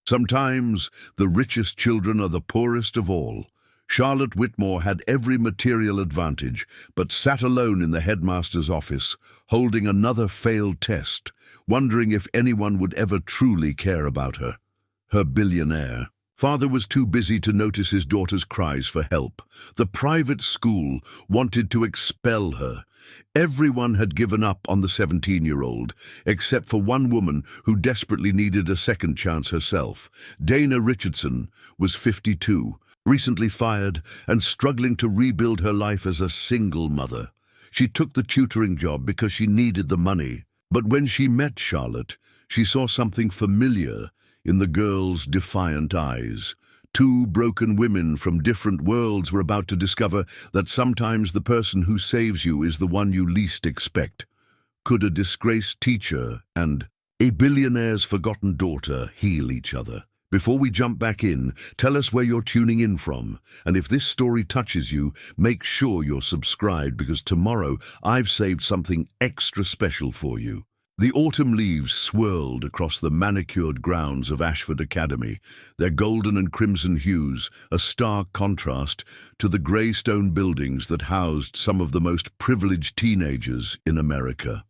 Sometimes the richest children are the poorest of all. Charlotte Whitmore had every material advantage, but sat alone in the headmaster's office, holding another failed test, wondering if anyone would ever truly care about her. Her billionaire father was too busy to notice his daughter's cries for help. The private school wanted to expel her. Everyone had given up on the 17-year-old, except for one woman who desperately needed a second chance herself. Dana Richardson was 52, recently fired, and struggling to rebuild her life as a single mother. She took the tutoring job because she needed the money. But when she met Charlotte, she saw something familiar in the girl's defiant eyes. Two broken women from different worlds were about to discover that sometimes the person who saves you is the one you least expect. Could a disgraced teacher and a billionaire's forgotten daughter heal each other? Before we jump back in, tell us where you're tuning in from. And if this story touches you, make sure you're subscribed, because tomorrow I've saved something extra special for you. The autumn leaves swirled across the manicured grounds of Ashford Academy, their golden and crimson hues a stark contrast to the grey stone buildings that housed some of the most privileged teenagers in America.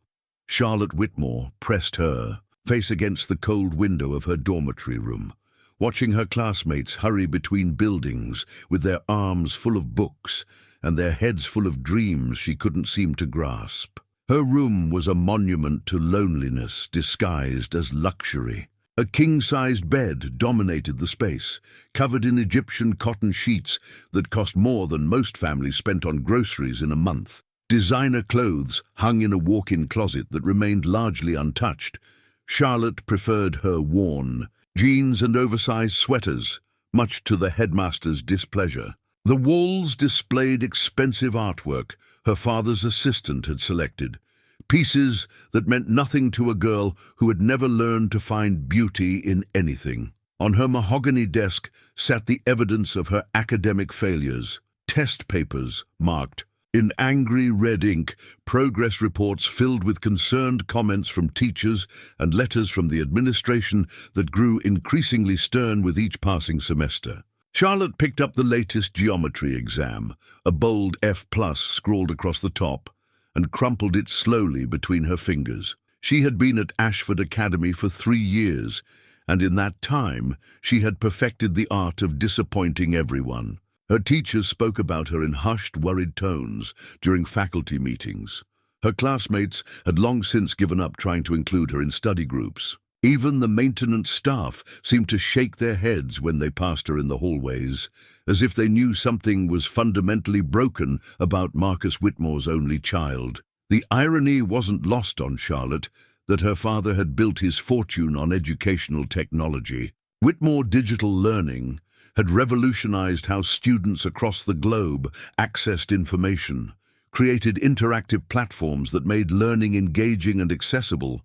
Charlotte Whitmore pressed her face against the cold window of her dormitory room, watching her classmates hurry between buildings with their arms full of books and their heads full of dreams she couldn't seem to grasp. Her room was a monument to loneliness disguised as luxury. A king-sized bed dominated the space, covered in Egyptian cotton sheets that cost more than most families spent on groceries in a month. Designer clothes hung in a walk-in closet that remained largely untouched. Charlotte preferred her worn jeans and oversized sweaters, much to the headmaster's displeasure. The walls displayed expensive artwork her father's assistant had selected, pieces that meant nothing to a girl who had never learned to find beauty in anything. On her mahogany desk sat the evidence of her academic failures, test papers marked in angry red ink, progress reports filled with concerned comments from teachers, and letters from the administration that grew increasingly stern with each passing semester. Charlotte picked up the latest geometry exam, a bold F+ scrawled across the top, and crumpled it slowly between her fingers. She had been at Ashford Academy for 3 years, and in that time she had perfected the art of disappointing everyone. Her teachers spoke about her in hushed, worried tones during faculty meetings. Her classmates had long since given up trying to include her in study groups. Even the maintenance staff seemed to shake their heads when they passed her in the hallways, as if they knew something was fundamentally broken about Marcus Whitmore's only child. The irony wasn't lost on Charlotte that her father had built his fortune on educational technology. Whitmore Digital Learning had revolutionized how students across the globe accessed information, created interactive platforms that made learning engaging and accessible,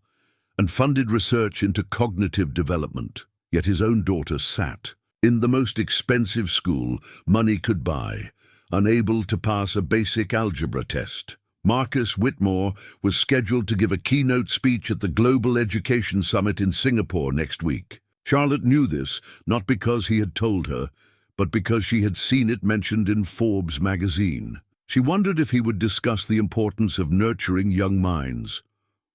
and funded research into cognitive development. Yet his own daughter sat in the most expensive school money could buy, unable to pass a basic algebra test. Marcus Whitmore was scheduled to give a keynote speech at the Global Education Summit in Singapore next week. Charlotte knew this, not because he had told her, but because she had seen it mentioned in Forbes magazine. She wondered if he would discuss the importance of nurturing young minds,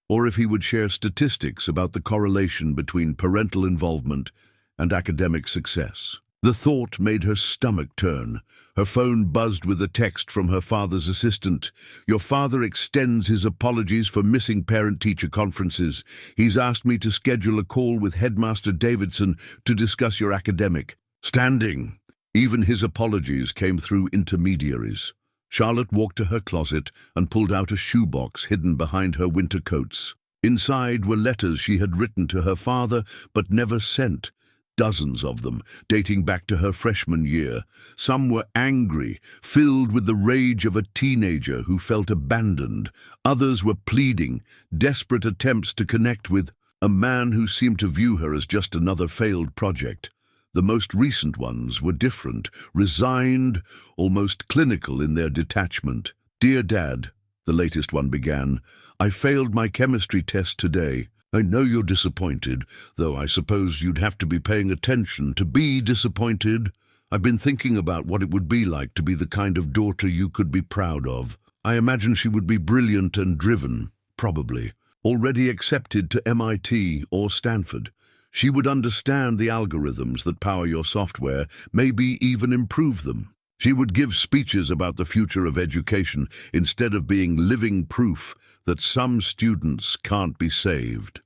or if he would share statistics about the correlation between parental involvement and academic success. The thought made her stomach turn. Her phone buzzed with a text from her father's assistant. "Your father extends his apologies for missing parent-teacher conferences. He's asked me to schedule a call with Headmaster Davidson to discuss your academic standing." Even his apologies came through intermediaries. Charlotte walked to her closet and pulled out a shoebox hidden behind her winter coats. Inside were letters she had written to her father but never sent. Dozens of them, dating back to her freshman year. Some were angry, filled with the rage of a teenager who felt abandoned. Others were pleading, desperate attempts to connect with a man who seemed to view her as just another failed project. The most recent ones were different, resigned, almost clinical in their detachment. "Dear Dad," the latest one began, "I failed my chemistry test today. I know you're disappointed, though I suppose you'd have to be paying attention to be disappointed. I've been thinking about what it would be like to be the kind of daughter you could be proud of. I imagine she would be brilliant and driven, probably. Already accepted to MIT or Stanford. She would understand the algorithms that power your software, maybe even improve them. She would give speeches about the future of education instead of being living proof that some students can't be saved.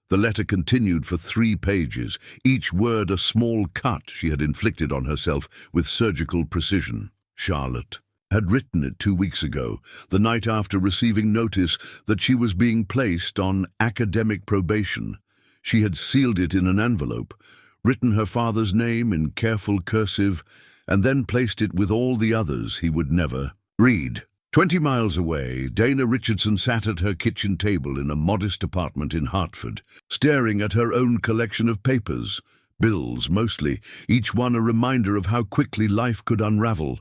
The letter continued for 3 pages, each word a small cut she had inflicted on herself with surgical precision. Charlotte had written it 2 weeks ago, the night after receiving notice that she was being placed on academic probation. She had sealed it in an envelope, written her father's name in careful cursive, and then placed it with all the others he would never read. 20 miles away, Dana Richardson sat at her kitchen table in a modest apartment in Hartford, staring at her own collection of papers, bills mostly, each one a reminder of how quickly life could unravel.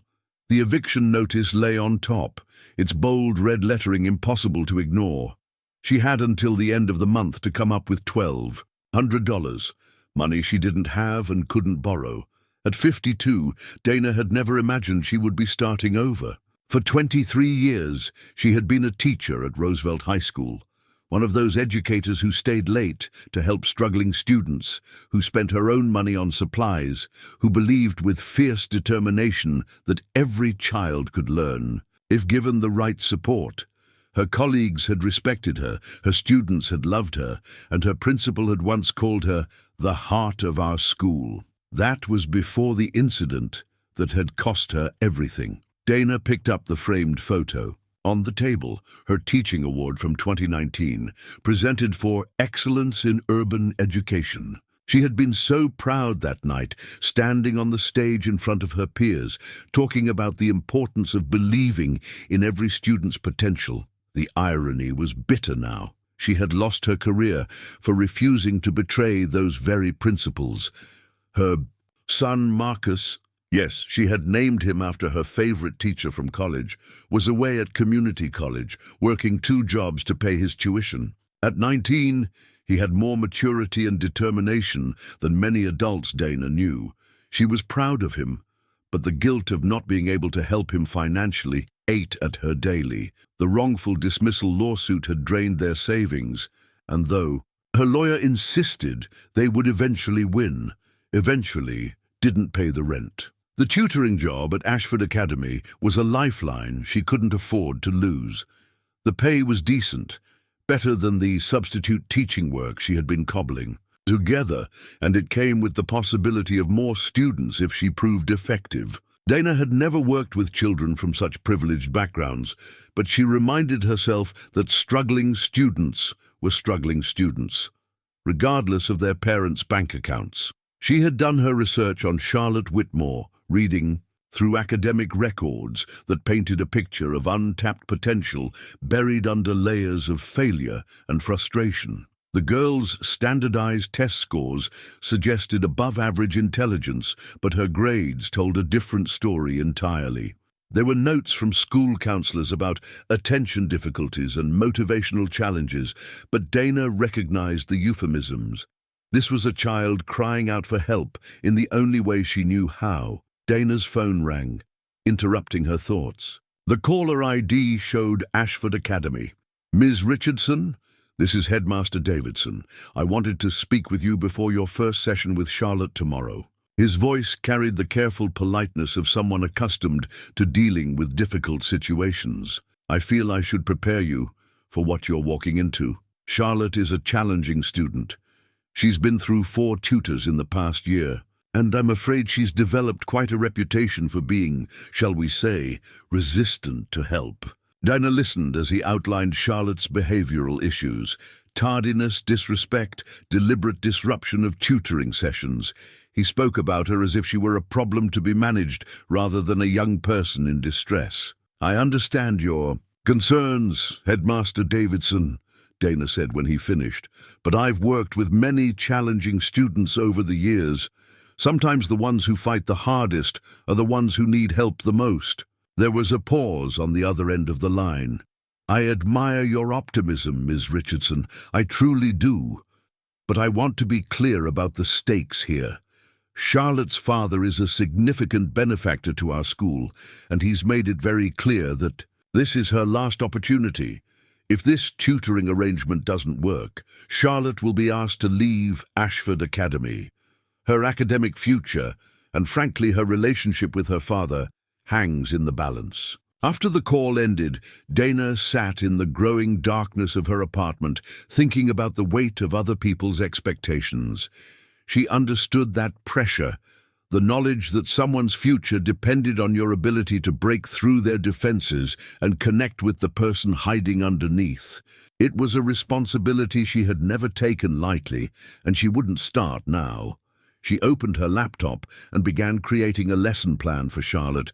The eviction notice lay on top, its bold red lettering impossible to ignore. She had until the end of the month to come up with $1,200, money she didn't have and couldn't borrow. At 52, Dana had never imagined she would be starting over. For 23 years, she had been a teacher at Roosevelt High School, one of those educators who stayed late to help struggling students, who spent her own money on supplies, who believed with fierce determination that every child could learn, if given the right support. Her colleagues had respected her, her students had loved her, and her principal had once called her the heart of our school. That was before the incident that had cost her everything. Dana picked up the framed photo. On the table, her teaching award from 2019, presented for excellence in urban education. She had been so proud that night, standing on the stage in front of her peers, talking about the importance of believing in every student's potential. The irony was bitter now. She had lost her career for refusing to betray those very principles. Her son, Marcus, yes, she had named him after her favorite teacher from college, was away at community college, working 2 jobs to pay his tuition. At 19, he had more maturity and determination than many adults Dana knew. She was proud of him, but the guilt of not being able to help him financially ate at her daily. The wrongful dismissal lawsuit had drained their savings, and though her lawyer insisted they would eventually win, eventually didn't pay the rent. The tutoring job at Ashford Academy was a lifeline she couldn't afford to lose. The pay was decent, better than the substitute teaching work she had been cobbling together, and it came with the possibility of more students if she proved effective. Dana had never worked with children from such privileged backgrounds, but she reminded herself that struggling students were struggling students, regardless of their parents' bank accounts. She had done her research on Charlotte Whitmore, reading through academic records that painted a picture of untapped potential buried under layers of failure and frustration. The girl's standardized test scores suggested above-average intelligence, but her grades told a different story entirely. There were notes from school counselors about attention difficulties and motivational challenges, but Dana recognized the euphemisms. This was a child crying out for help in the only way she knew how. Dana's phone rang, interrupting her thoughts. The caller ID showed Ashford Academy. Ms. Richardson? This is Headmaster Davidson. I wanted to speak with you before your first session with Charlotte tomorrow. His voice carried the careful politeness of someone accustomed to dealing with difficult situations. I feel I should prepare you for what you're walking into. Charlotte is a challenging student. She's been through 4 tutors in the past year, and I'm afraid she's developed quite a reputation for being, shall we say, resistant to help. Dana listened as he outlined Charlotte's behavioral issues: tardiness, disrespect, deliberate disruption of tutoring sessions. He spoke about her as if she were a problem to be managed rather than a young person in distress. I understand your concerns, Headmaster Davidson, Dana said when he finished, but I've worked with many challenging students over the years. Sometimes the ones who fight the hardest are the ones who need help the most. There was a pause on the other end of the line. I admire your optimism, Ms. Richardson. I truly do. But I want to be clear about the stakes here. Charlotte's father is a significant benefactor to our school, and he's made it very clear that this is her last opportunity. If this tutoring arrangement doesn't work, Charlotte will be asked to leave Ashford Academy. Her academic future, and frankly her relationship with her father, hangs in the balance. After the call ended, Dana sat in the growing darkness of her apartment, thinking about the weight of other people's expectations. She understood that pressure, the knowledge that someone's future depended on your ability to break through their defenses and connect with the person hiding underneath. It was a responsibility she had never taken lightly, and she wouldn't start now. She opened her laptop and began creating a lesson plan for Charlotte,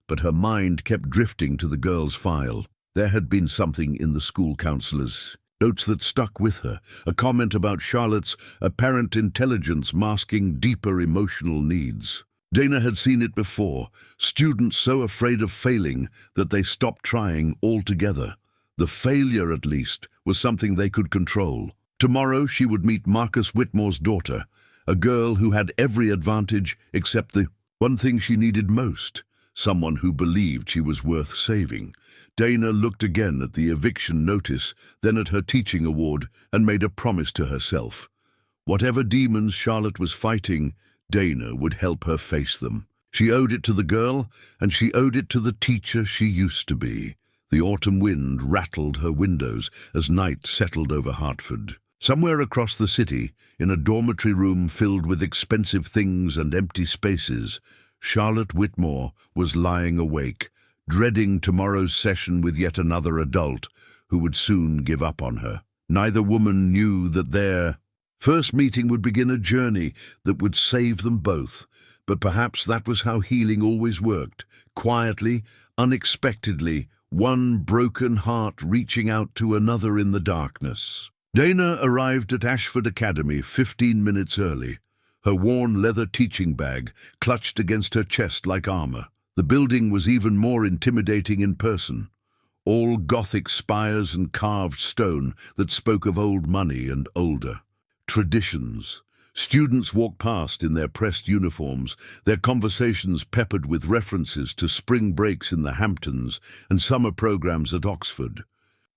but her mind kept drifting to the girl's file. There had been something in the school counselor's notes that stuck with her, a comment about Charlotte's apparent intelligence masking deeper emotional needs. Dana had seen it before, students so afraid of failing that they stopped trying altogether. The failure, at least, was something they could control. Tomorrow she would meet Marcus Whitmore's daughter, a girl who had every advantage except the one thing she needed most, someone who believed she was worth saving. Dana looked again at the eviction notice, then at her teaching award, and made a promise to herself. Whatever demons Charlotte was fighting, Dana would help her face them. She owed it to the girl, and she owed it to the teacher she used to be. The autumn wind rattled her windows as night settled over Hartford. Somewhere across the city, in a dormitory room filled with expensive things and empty spaces, Charlotte Whitmore was lying awake, dreading tomorrow's session with yet another adult who would soon give up on her. Neither woman knew that their first meeting would begin a journey that would save them both, but perhaps that was how healing always worked, quietly, unexpectedly, one broken heart reaching out to another in the darkness. Dana arrived at Ashford Academy 15 minutes early, her worn leather teaching bag clutched against her chest like armor. The building was even more intimidating in person, all Gothic spires and carved stone that spoke of old money and older traditions. Students walked past in their pressed uniforms, their conversations peppered with references to spring breaks in the Hamptons and summer programs at Oxford.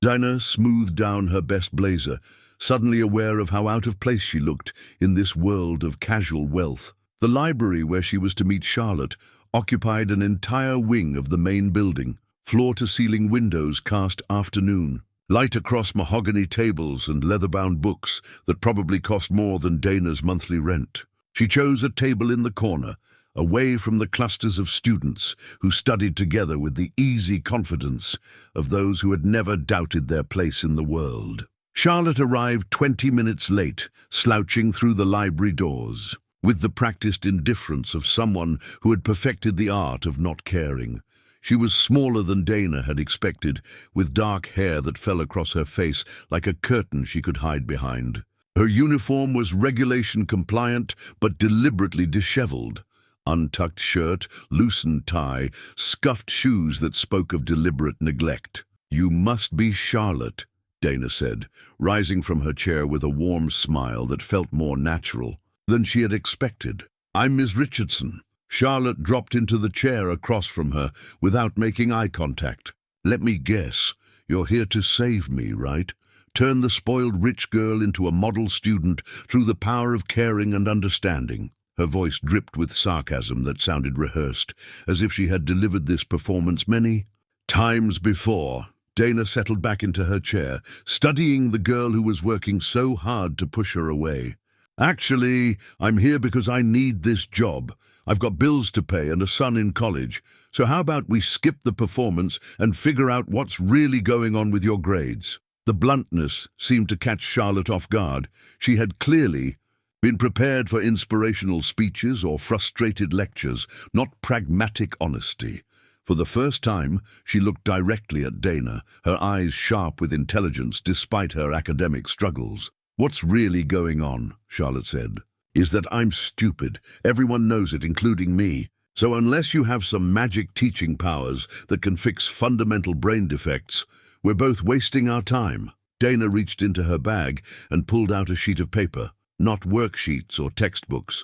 Dana smoothed down her best blazer, suddenly aware of how out of place she looked in this world of casual wealth. The library where she was to meet Charlotte occupied an entire wing of the main building. Floor-to-ceiling windows cast afternoon light across mahogany tables and leather-bound books that probably cost more than Dana's monthly rent. She chose a table in the corner, away from the clusters of students who studied together with the easy confidence of those who had never doubted their place in the world. Charlotte arrived 20 minutes late, slouching through the library doors, with the practiced indifference of someone who had perfected the art of not caring. She was smaller than Dana had expected, with dark hair that fell across her face like a curtain she could hide behind. Her uniform was regulation-compliant but deliberately disheveled. Untucked shirt, loosened tie, scuffed shoes that spoke of deliberate neglect. "You must be Charlotte," Dana said, rising from her chair with a warm smile that felt more natural than she had expected. "I'm Miss Richardson." Charlotte dropped into the chair across from her without making eye contact. "Let me guess, you're here to save me, right? Turn the spoiled rich girl into a model student through the power of caring and understanding." Her voice dripped with sarcasm that sounded rehearsed, as if she had delivered this performance many times before. Dana settled back into her chair, studying the girl who was working so hard to push her away. "Actually, I'm here because I need this job. I've got bills to pay and a son in college. So how about we skip the performance and figure out what's really going on with your grades?" The bluntness seemed to catch Charlotte off guard. She had clearly been prepared for inspirational speeches or frustrated lectures, not pragmatic honesty. For the first time, she looked directly at Dana, her eyes sharp with intelligence despite her academic struggles. "What's really going on," Charlotte said, "is that I'm stupid. Everyone knows it, including me. So unless you have some magic teaching powers that can fix fundamental brain defects, We're both wasting our time. Dana reached into her bag and pulled out a sheet of paper, not worksheets or textbooks,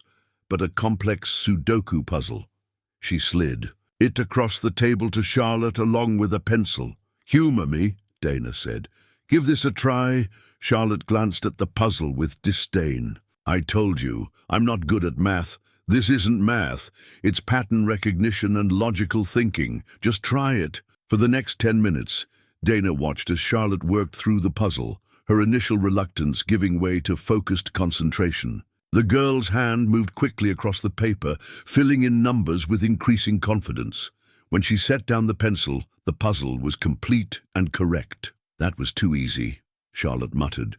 but a complex Sudoku puzzle. She slid it across the table to Charlotte along with a pencil. "Humor me," Dana said. "Give this a try." Charlotte glanced at the puzzle with disdain. "I told you, I'm not good at math. This isn't math. It's pattern recognition and logical thinking. Just try it." For the next 10 minutes, Dana watched as Charlotte worked through the puzzle, her initial reluctance giving way to focused concentration. The girl's hand moved quickly across the paper, filling in numbers with increasing confidence. When she set down the pencil, the puzzle was complete and correct. "That was too easy," Charlotte muttered,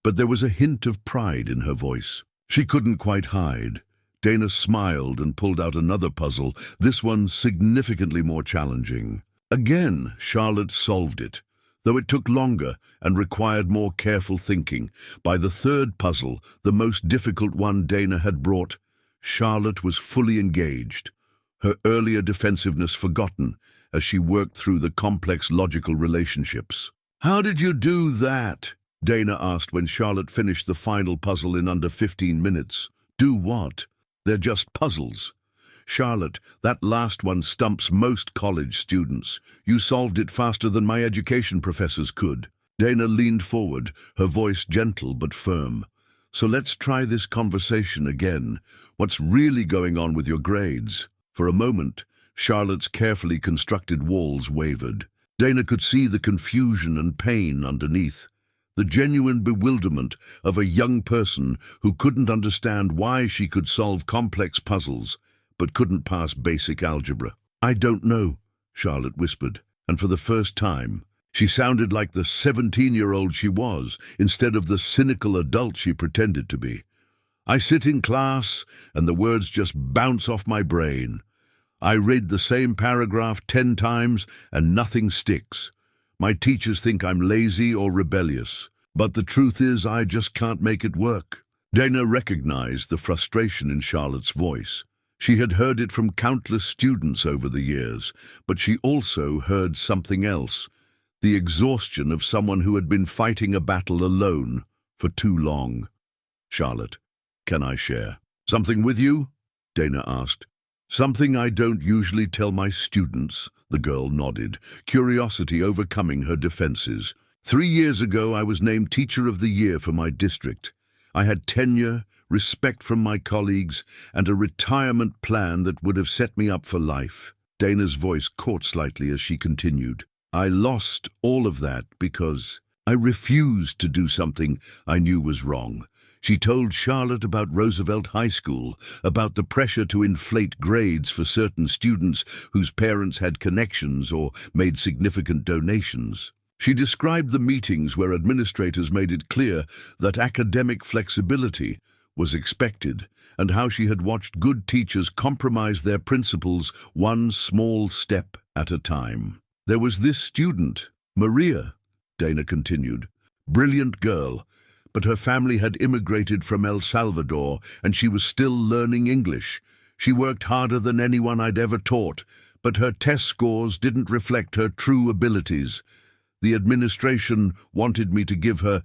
but there was a hint of pride in her voice. She couldn't quite hide. Dana smiled and pulled out another puzzle, this one significantly more challenging. Again, Charlotte solved it, though it took longer and required more careful thinking. By the third puzzle, the most difficult one Dana had brought, Charlotte was fully engaged, her earlier defensiveness forgotten as she worked through the complex logical relationships. "How did you do that?" Dana asked when Charlotte finished the final puzzle in under 15 minutes. "Do what? They're just puzzles." "Charlotte, that last one stumps most college students. You solved it faster than my education professors could." Dana leaned forward, her voice gentle but firm. "So let's try this conversation again. What's really going on with your grades?" For a moment, Charlotte's carefully constructed walls wavered. Dana could see the confusion and pain underneath, the genuine bewilderment of a young person who couldn't understand why she could solve complex puzzles but couldn't pass basic algebra. "I don't know," Charlotte whispered, and for the first time, she sounded like the 17-year-old she was, instead of the cynical adult she pretended to be. "I sit in class, and the words just bounce off my brain. I read the same paragraph 10 times, and nothing sticks. My teachers think I'm lazy or rebellious, but the truth is I just can't make it work." Dana recognized the frustration in Charlotte's voice. She had heard it from countless students over the years, but she also heard something else, the exhaustion of someone who had been fighting a battle alone for too long. "Charlotte, can I share something with you?" Dana asked. "Something I don't usually tell my students," the girl nodded, curiosity overcoming her defenses. 3 years ago, I was named Teacher of the Year for my district. I had tenure, respect from my colleagues, and a retirement plan that would have set me up for life. Dana's voice caught slightly as she continued. "I lost all of that because I refused to do something I knew was wrong." She told Charlotte about Roosevelt High School, about the pressure to inflate grades for certain students whose parents had connections or made significant donations. She described the meetings where administrators made it clear that academic flexibility was expected, and how she had watched good teachers compromise their principles one small step at a time. "There was this student, Maria," Dana continued. "Brilliant girl, but her family had immigrated from El Salvador and she was still learning English. She worked harder than anyone I'd ever taught, but her test scores didn't reflect her true abilities. The administration wanted me to give her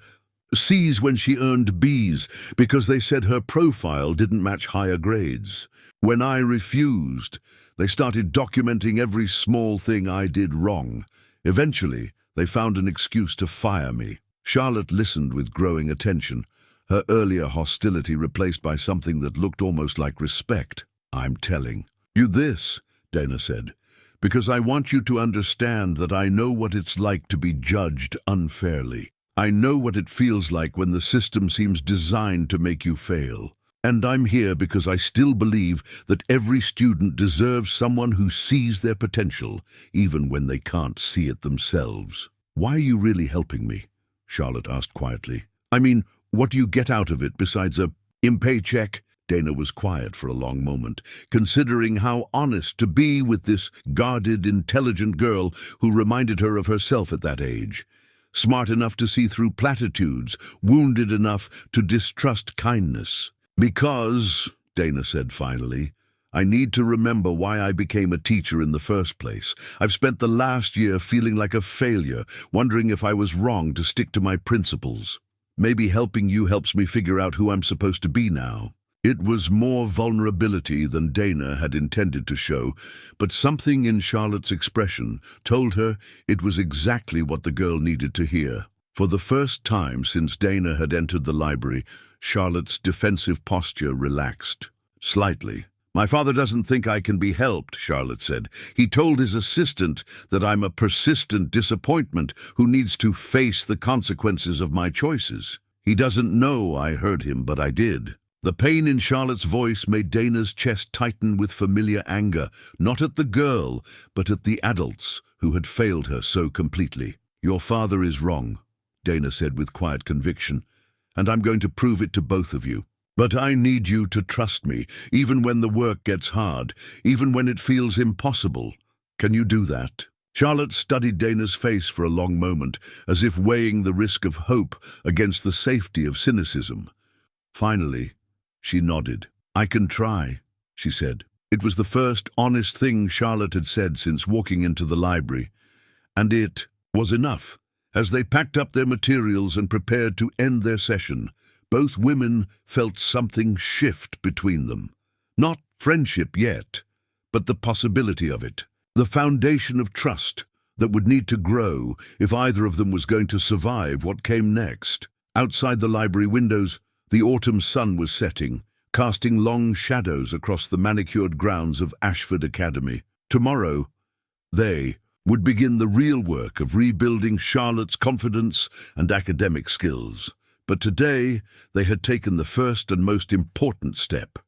C's when she earned B's because they said her profile didn't match higher grades. When I refused, they started documenting every small thing I did wrong. Eventually, they found an excuse to fire me." Charlotte listened with growing attention, her earlier hostility replaced by something that looked almost like respect. "I'm telling you this," Dana said, "because I want you to understand that I know what it's like to be judged unfairly. I know what it feels like when the system seems designed to make you fail. And I'm here because I still believe that every student deserves someone who sees their potential, even when they can't see it themselves." "Why are you really helping me?" Charlotte asked quietly. "I mean, what do you get out of it besides a paycheck?" Dana was quiet for a long moment, considering how honest to be with this guarded, intelligent girl who reminded her of herself at that age. Smart enough to see through platitudes, wounded enough to distrust kindness. "Because," Dana said finally, I need to remember why I became a teacher in the first place. I've spent the last year feeling like a failure, wondering if I was wrong to stick to my principles. Maybe helping you helps me figure out who I'm supposed to be now." It was more vulnerability than Dana had intended to show, but something in Charlotte's expression told her it was exactly what the girl needed to hear. For the first time since Dana had entered the library, Charlotte's defensive posture relaxed. Slightly. "My father doesn't think I can be helped," Charlotte said. "He told his assistant that I'm a persistent disappointment who needs to face the consequences of my choices. He doesn't know I hurt him, but I did." The pain in Charlotte's voice made Dana's chest tighten with familiar anger, not at the girl, but at the adults who had failed her so completely. "Your father is wrong," Dana said with quiet conviction, "and I'm going to prove it to both of you. But I need you to trust me, even when the work gets hard, even when it feels impossible. Can you do that?" Charlotte studied Dana's face for a long moment, as if weighing the risk of hope against the safety of cynicism. Finally, she nodded. "I can try," she said. It was the first honest thing Charlotte had said since walking into the library, and it was enough. As they packed up their materials and prepared to end their session, both women felt something shift between them. Not friendship yet, but the possibility of it. The foundation of trust that would need to grow if either of them was going to survive what came next. Outside the library windows, the autumn sun was setting, casting long shadows across the manicured grounds of Ashford Academy. Tomorrow, they would begin the real work of rebuilding Charlotte's confidence and academic skills. But today, they had taken the first and most important step.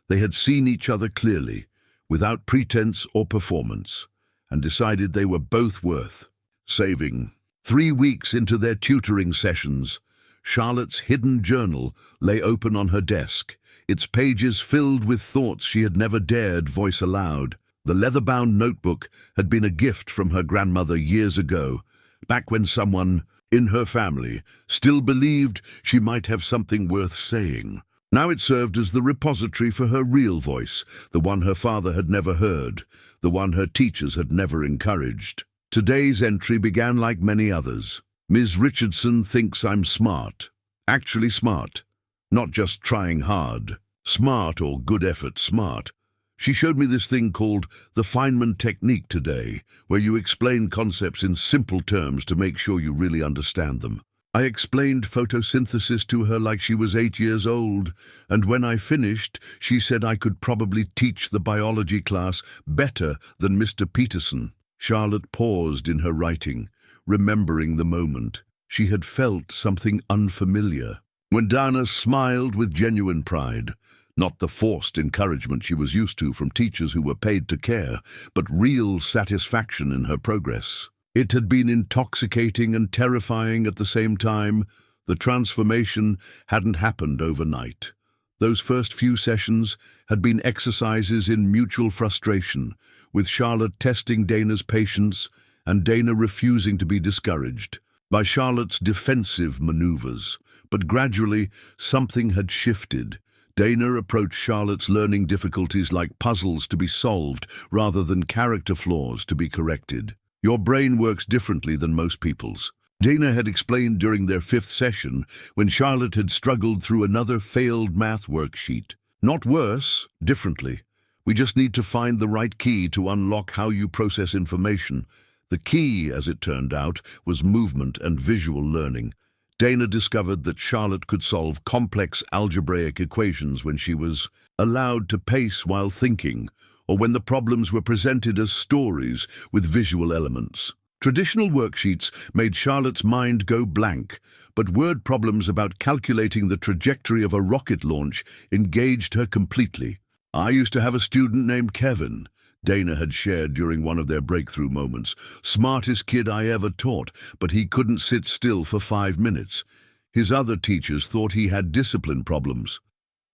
They had seen each other clearly, without pretense or performance, and decided they were both worth saving. 3 weeks into their tutoring sessions, Charlotte's hidden journal lay open on her desk, its pages filled with thoughts she had never dared voice aloud. The leather-bound notebook had been a gift from her grandmother years ago, back when someone in her family still believed she might have something worth saying. Now it served as the repository for her real voice, the one her father had never heard, the one her teachers had never encouraged. Today's entry began like many others. "Ms. Richardson thinks I'm smart. Actually smart. Not just trying hard. Smart or good effort smart. She showed me this thing called the Feynman technique today, where you explain concepts in simple terms to make sure you really understand them. I explained photosynthesis to her like she was 8 years old, and when I finished, she said I could probably teach the biology class better than Mr. Peterson." Charlotte paused in her writing, remembering the moment. She had felt something unfamiliar. When Dana smiled with genuine pride, not the forced encouragement she was used to from teachers who were paid to care, but real satisfaction in her progress. It had been intoxicating and terrifying at the same time. The transformation hadn't happened overnight. Those first few sessions had been exercises in mutual frustration, with Charlotte testing Dana's patience and Dana refusing to be discouraged by Charlotte's defensive maneuvers. But gradually, something had shifted. Dana approached Charlotte's learning difficulties like puzzles to be solved rather than character flaws to be corrected. "Your brain works differently than most people's," Dana had explained during their 5th session when Charlotte had struggled through another failed math worksheet. "Not worse, differently. We just need to find the right key to unlock how you process information." The key, as it turned out, was movement and visual learning. Dana discovered that Charlotte could solve complex algebraic equations when she was allowed to pace while thinking, or when the problems were presented as stories with visual elements. Traditional worksheets made Charlotte's mind go blank, but word problems about calculating the trajectory of a rocket launch engaged her completely. "I used to have a student named Kevin," Dana had shared during one of their breakthrough moments. "Smartest kid I ever taught, but he couldn't sit still for 5 minutes. His other teachers thought he had discipline problems.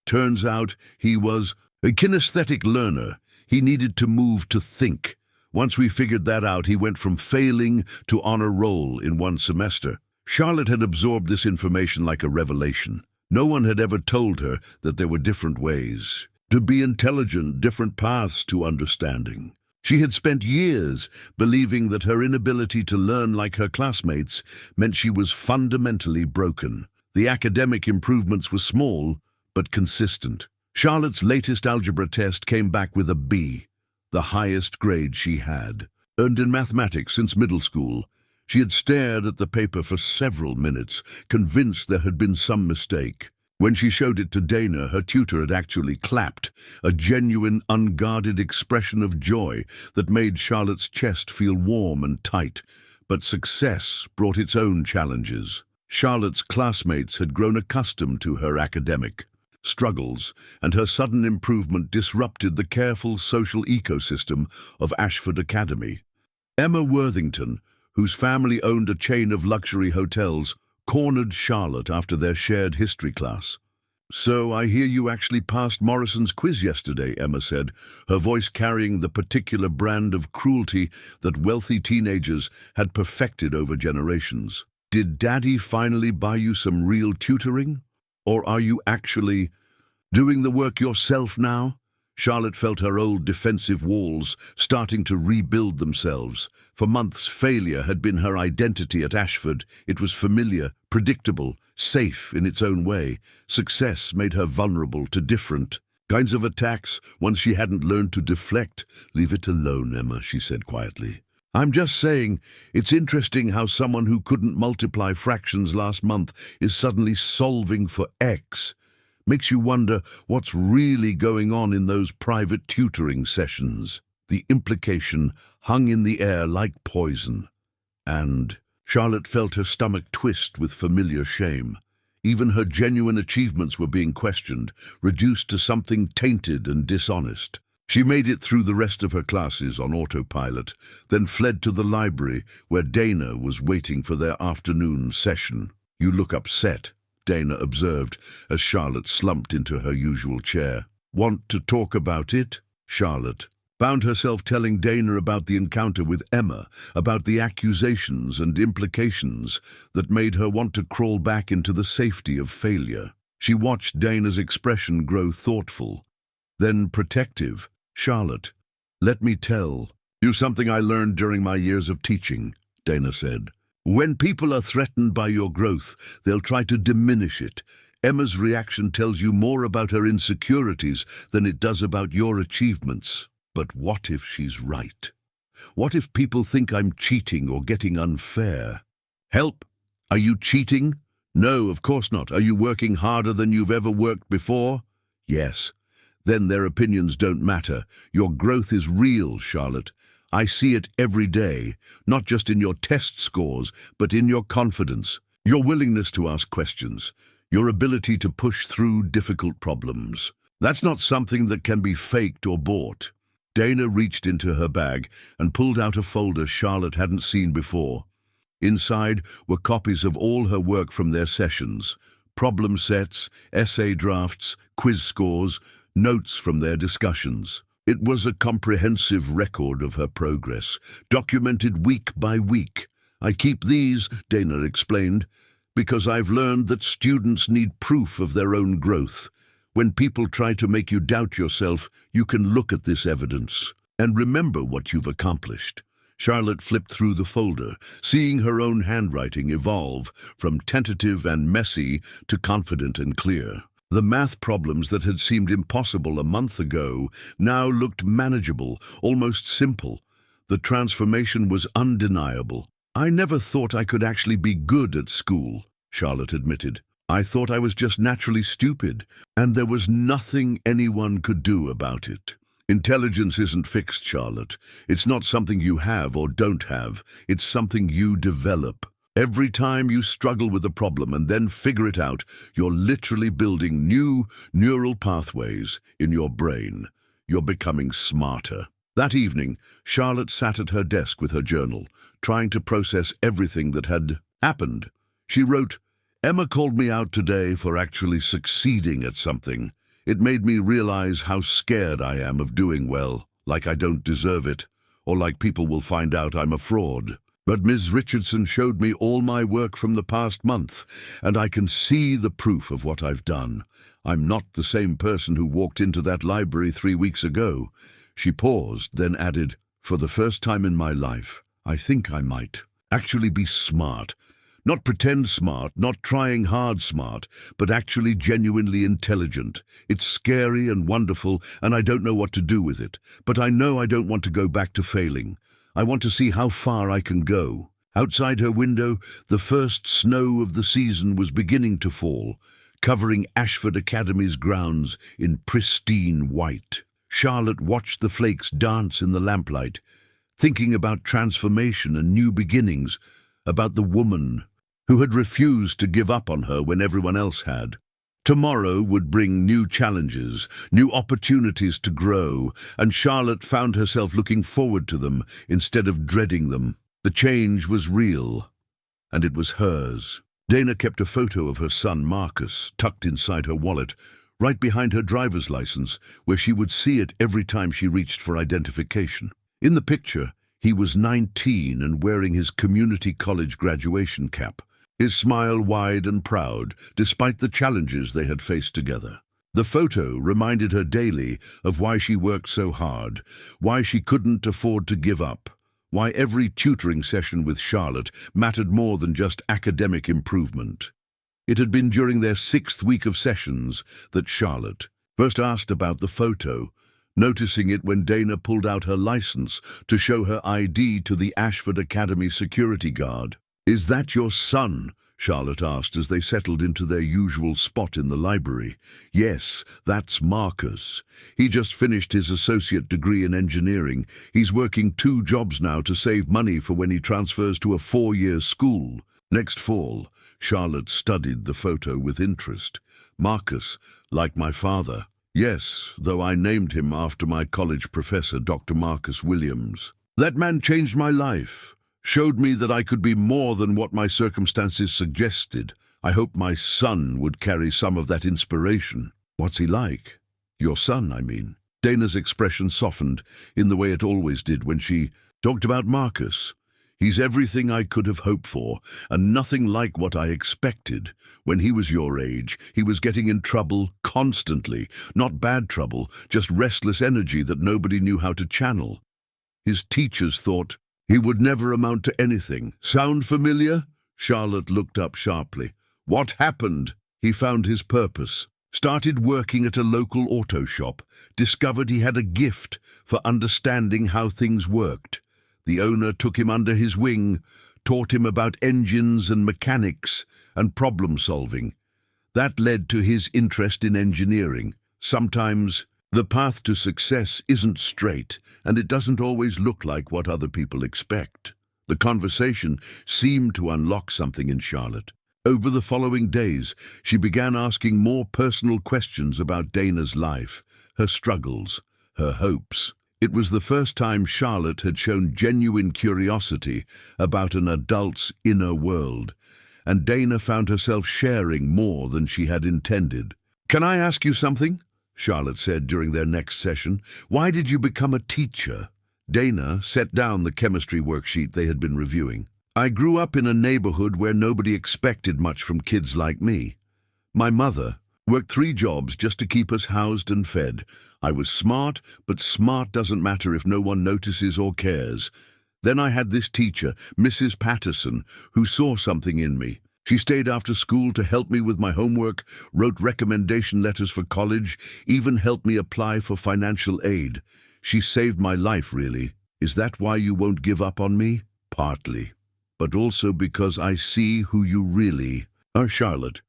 Turns out he was a kinesthetic learner. He needed to move to think. Once we figured that out, he went from failing to honor roll in 1 semester." Charlotte had absorbed this information like a revelation. No one had ever told her that there were different ways. To be intelligent, different paths to understanding. She had spent years believing that her inability to learn like her classmates meant she was fundamentally broken. The academic improvements were small, but consistent. Charlotte's latest algebra test came back with a B, the highest grade she had. Earned in mathematics since middle school, she had stared at the paper for several minutes, convinced there had been some mistake. When she showed it to Dana, her tutor had actually clapped, a genuine, unguarded expression of joy that made Charlotte's chest feel warm and tight. But success brought its own challenges. Charlotte's classmates had grown accustomed to her academic struggles, and her sudden improvement disrupted the careful social ecosystem of Ashford Academy. Emma Worthington, whose family owned a chain of luxury hotels, cornered Charlotte after their shared history class. "So I hear you actually passed Morrison's quiz yesterday," Emma said, her voice carrying the particular brand of cruelty that wealthy teenagers had perfected over generations. "Did Daddy finally buy you some real tutoring? Or are you actually doing the work yourself now?" Charlotte felt her old defensive walls starting to rebuild themselves. For months, failure had been her identity at Ashford. It was familiar, predictable, safe in its own way. Success made her vulnerable to different kinds of attacks, ones she hadn't learned to deflect. "Leave it alone, Emma," she said quietly. "I'm just saying, it's interesting how someone who couldn't multiply fractions last month is suddenly solving for X. Makes you wonder what's really going on in those private tutoring sessions." The implication hung in the air like poison. And Charlotte felt her stomach twist with familiar shame. Even her genuine achievements were being questioned, reduced to something tainted and dishonest. She made it through the rest of her classes on autopilot, then fled to the library where Dana was waiting for their afternoon session. "You look upset," Dana observed as Charlotte slumped into her usual chair. "Want to talk about it?" Charlotte found herself telling Dana about the encounter with Emma, about the accusations and implications that made her want to crawl back into the safety of failure. She watched Dana's expression grow thoughtful, then protective. "Charlotte, let me tell you something I learned during my years of teaching," Dana said. "When people are threatened by your growth, they'll try to diminish it. Emma's reaction tells you more about her insecurities than it does about your achievements. But what if she's right? What if people think I'm cheating or getting unfair? Help? Are you cheating? No, of course not. Are you working harder than you've ever worked before? Yes. Then their opinions don't matter. Your growth is real, Charlotte. I see it every day, not just in your test scores, but in your confidence, your willingness to ask questions, your ability to push through difficult problems. That's not something that can be faked or bought." Dana reached into her bag and pulled out a folder Charlotte hadn't seen before. Inside were copies of all her work from their sessions, problem sets, essay drafts, quiz scores, notes from their discussions. It was a comprehensive record of her progress, documented week by week. "I keep these," Dana explained, "because I've learned that students need proof of their own growth. When people try to make you doubt yourself, you can look at this evidence and remember what you've accomplished." Charlotte flipped through the folder, seeing her own handwriting evolve from tentative and messy to confident and clear. The math problems that had seemed impossible a month ago now looked manageable, almost simple. The transformation was undeniable. "I never thought I could actually be good at school," Charlotte admitted. "I thought I was just naturally stupid, and there was nothing anyone could do about it." Intelligence isn't fixed, Charlotte. It's not something you have or don't have. It's something you develop. Every time you struggle with a problem and then figure it out, you're literally building new neural pathways in your brain. You're becoming smarter. That evening, Charlotte sat at her desk with her journal, trying to process everything that had happened. She wrote, "Emma called me out today for actually succeeding at something. It made me realize how scared I am of doing well, like I don't deserve it, or like people will find out I'm a fraud. But Ms. Richardson showed me all my work from the past month, and I can see the proof of what I've done. I'm not the same person who walked into that library 3 weeks ago." She paused, then added, "For the first time in my life, I think I might actually be smart. Not pretend smart, not trying hard smart, but actually genuinely intelligent. It's scary and wonderful, and I don't know what to do with it. But I know I don't want to go back to failing. I want to see how far I can go." Outside her window, the first snow of the season was beginning to fall, covering Ashford Academy's grounds in pristine white. Charlotte watched the flakes dance in the lamplight, thinking about transformation and new beginnings, about the woman who had refused to give up on her when everyone else had. Tomorrow would bring new challenges, new opportunities to grow, and Charlotte found herself looking forward to them instead of dreading them. The change was real, and it was hers. Dana kept a photo of her son Marcus tucked inside her wallet, right behind her driver's license, where she would see it every time she reached for identification. In the picture, he was 19 and wearing his community college graduation cap, his smile wide and proud, despite the challenges they had faced together. The photo reminded her daily of why she worked so hard, why she couldn't afford to give up, why every tutoring session with Charlotte mattered more than just academic improvement. It had been during their 6th week of sessions that Charlotte first asked about the photo, noticing it when Dana pulled out her license to show her ID to the Ashford Academy security guard. "Is that your son?" Charlotte asked as they settled into their usual spot in the library. "Yes, that's Marcus. He just finished his associate degree in engineering. He's working 2 jobs now to save money for when he transfers to a 4-year school next fall." Charlotte studied the photo with interest. "Marcus, like my father." "Yes, though I named him after my college professor, Dr. Marcus Williams. That man changed my life. Showed me that I could be more than what my circumstances suggested. I hope my son would carry some of that inspiration." "What's he like? Your son, I mean." Dana's expression softened in the way it always did when she talked about Marcus. "He's everything I could have hoped for, and nothing like what I expected. When he was your age, he was getting in trouble constantly. Not bad trouble, just restless energy that nobody knew how to channel. His teachers thought he would never amount to anything. Sound familiar?" Charlotte looked up sharply. "What happened?" "He found his purpose. Started working at a local auto shop. Discovered he had a gift for understanding how things worked. The owner took him under his wing, taught him about engines and mechanics and problem solving. That led to his interest in engineering. Sometimes the path to success isn't straight, and it doesn't always look like what other people expect." The conversation seemed to unlock something in Charlotte. Over the following days, she began asking more personal questions about Dana's life, her struggles, her hopes. It was the first time Charlotte had shown genuine curiosity about an adult's inner world, and Dana found herself sharing more than she had intended. "Can I ask you something?" Charlotte said during their next session. "Why did you become a teacher?" Dana set down the chemistry worksheet they had been reviewing. "I grew up in a neighborhood where nobody expected much from kids like me. My mother worked 3 jobs just to keep us housed and fed. I was smart, but smart doesn't matter if no one notices or cares. Then I had this teacher, Mrs. Patterson, who saw something in me. She stayed after school to help me with my homework, wrote recommendation letters for college, even helped me apply for financial aid. She saved my life, really. Is that why you won't give up on me? Partly. But also because I see who you really are, Charlotte.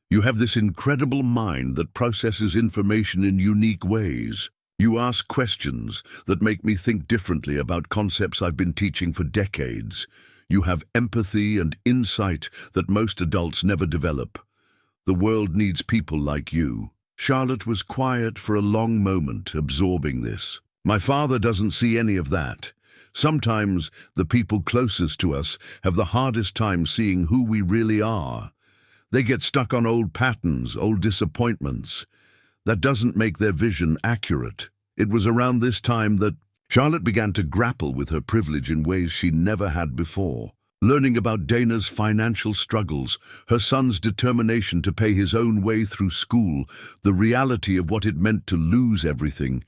You have this incredible mind that processes information in unique ways. You ask questions that make me think differently about concepts I've been teaching for decades. You have empathy and insight that most adults never develop. The world needs people like you." Charlotte was quiet for a long moment, absorbing this. "My father doesn't see any of that. Sometimes the people closest to us have the hardest time seeing who we really are. They get stuck on old patterns, old disappointments. That doesn't make their vision accurate." It was around this time that Charlotte began to grapple with her privilege in ways she never had before. learning about Dana's financial struggles, her son's determination to pay his own way through school, the reality of what it meant to lose everything.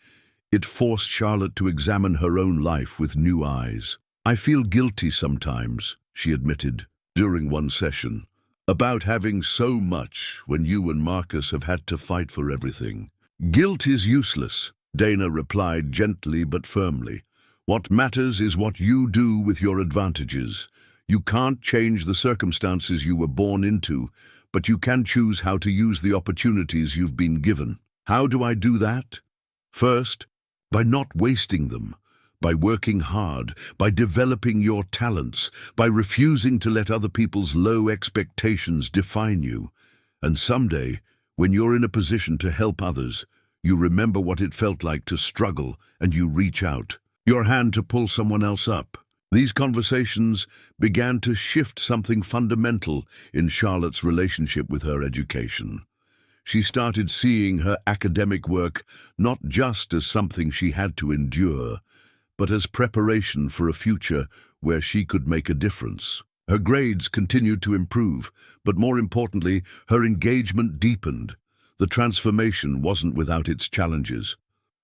It forced Charlotte to examine her own life with new eyes. "I feel guilty sometimes," she admitted, during one session, "about having so much when you and Marcus have had to fight for everything." "Guilt is useless," Dana replied gently but firmly. "What matters is what you do with your advantages. You can't change the circumstances you were born into, but you can choose how to use the opportunities you've been given." "How do I do that?" "First, by not wasting them, by working hard, by developing your talents, by refusing to let other people's low expectations define you. And someday, when you're in a position to help others, you remember what it felt like to struggle and you reach out your hand to pull someone else up." These conversations began to shift something fundamental in Charlotte's relationship with her education. She started seeing her academic work not just as something she had to endure, but as preparation for a future where she could make a difference. Her grades continued to improve, but more importantly, her engagement deepened. The transformation wasn't without its challenges.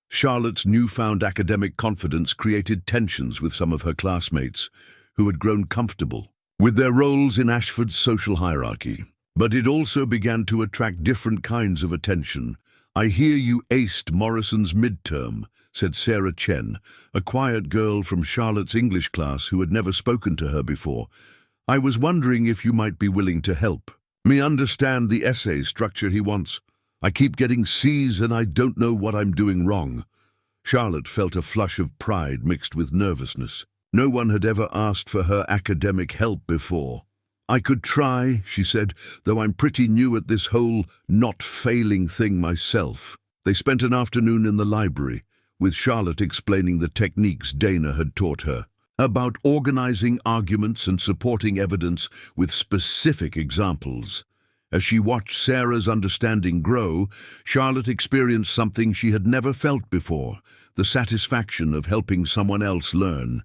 Charlotte's newfound academic confidence created tensions with some of her classmates, who had grown comfortable with their roles in Ashford's social hierarchy. But it also began to attract different kinds of attention. "I hear you aced Morrison's midterm," said Sarah Chen, a quiet girl from Charlotte's English class who had never spoken to her before. "I was wondering if you might be willing to help me understand the essay structure he wants. I keep getting C's and I don't know what I'm doing wrong." Charlotte felt a flush of pride mixed with nervousness. No one had ever asked for her academic help before. "I could try," she said, "though I'm pretty new at this whole not failing thing myself." They spent an afternoon in the library, with Charlotte explaining the techniques Dana had taught her, about organizing arguments and supporting evidence with specific examples. As she watched Sarah's understanding grow, Charlotte experienced something she had never felt before, the satisfaction of helping someone else learn.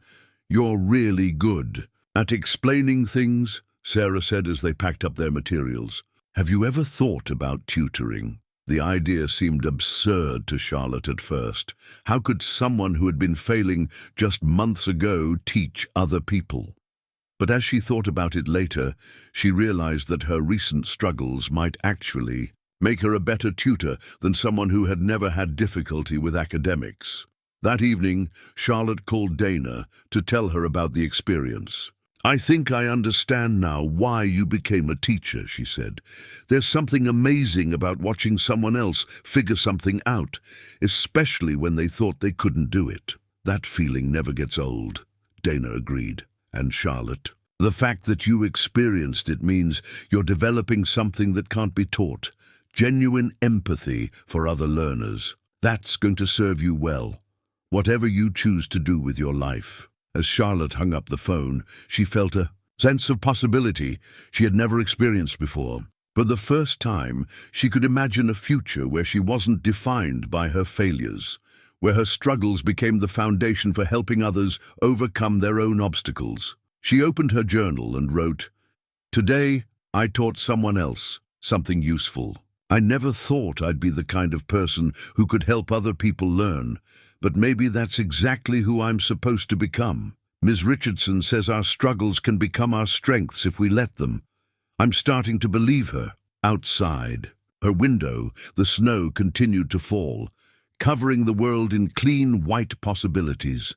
"You're really good at explaining things," Sarah said as they packed up their materials. "Have you ever thought about tutoring?" The idea seemed absurd to Charlotte at first. How could someone who had been failing just months ago teach other people? But as she thought about it later, she realized that her recent struggles might actually make her a better tutor than someone who had never had difficulty with academics. That evening, Charlotte called Dana to tell her about the experience. "I think I understand now why you became a teacher," she said. "There's something amazing about watching someone else figure something out, especially when they thought they couldn't do it." "That feeling never gets old," Dana agreed. "And Charlotte, the fact that you experienced it means you're developing something that can't be taught, genuine empathy for other learners. That's going to serve you well, whatever you choose to do with your life." As Charlotte hung up the phone, she felt a sense of possibility she had never experienced before. For the first time, she could imagine a future where she wasn't defined by her failures, where her struggles became the foundation for helping others overcome their own obstacles. She opened her journal and wrote, "Today, I taught someone else something useful. I never thought I'd be the kind of person who could help other people learn, but maybe that's exactly who I'm supposed to become. Ms. Richardson says our struggles can become our strengths if we let them. I'm starting to believe her." Outside her window, the snow continued to fall, covering the world in clean, white possibilities.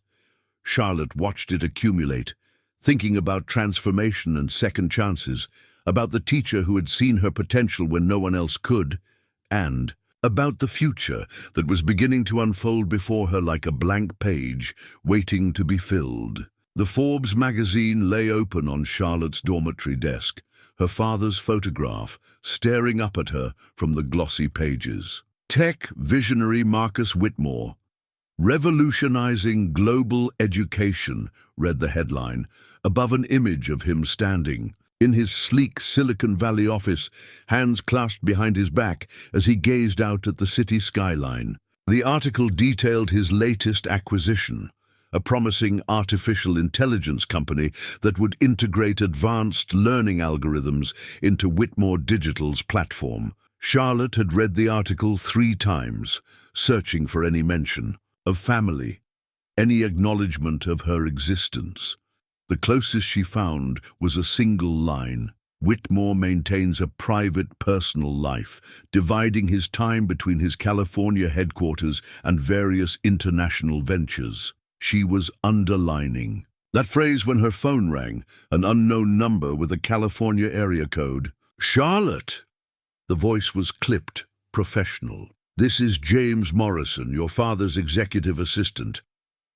Charlotte watched it accumulate, thinking about transformation and second chances, about the teacher who had seen her potential when no one else could, and about the future that was beginning to unfold before her like a blank page, waiting to be filled. The Forbes magazine lay open on Charlotte's dormitory desk, her father's photograph staring up at her from the glossy pages. "Tech visionary Marcus Whitmore, revolutionizing global education," read the headline, above an image of him standing in his sleek Silicon Valley office, hands clasped behind his back as he gazed out at the city skyline. The article detailed his latest acquisition, a promising artificial intelligence company that would integrate advanced learning algorithms into Whitmore Digital's platform. Charlotte had read the article 3 times, searching for any mention of family, any acknowledgement of her existence. The closest she found was a single line: Whitmore maintains a private, personal life, dividing his time between his California headquarters and various international ventures. She was underlining that phrase when her phone rang, an unknown number with a California area code. "Charlotte!" The voice was clipped, professional. "This is James Morrison, your father's executive assistant.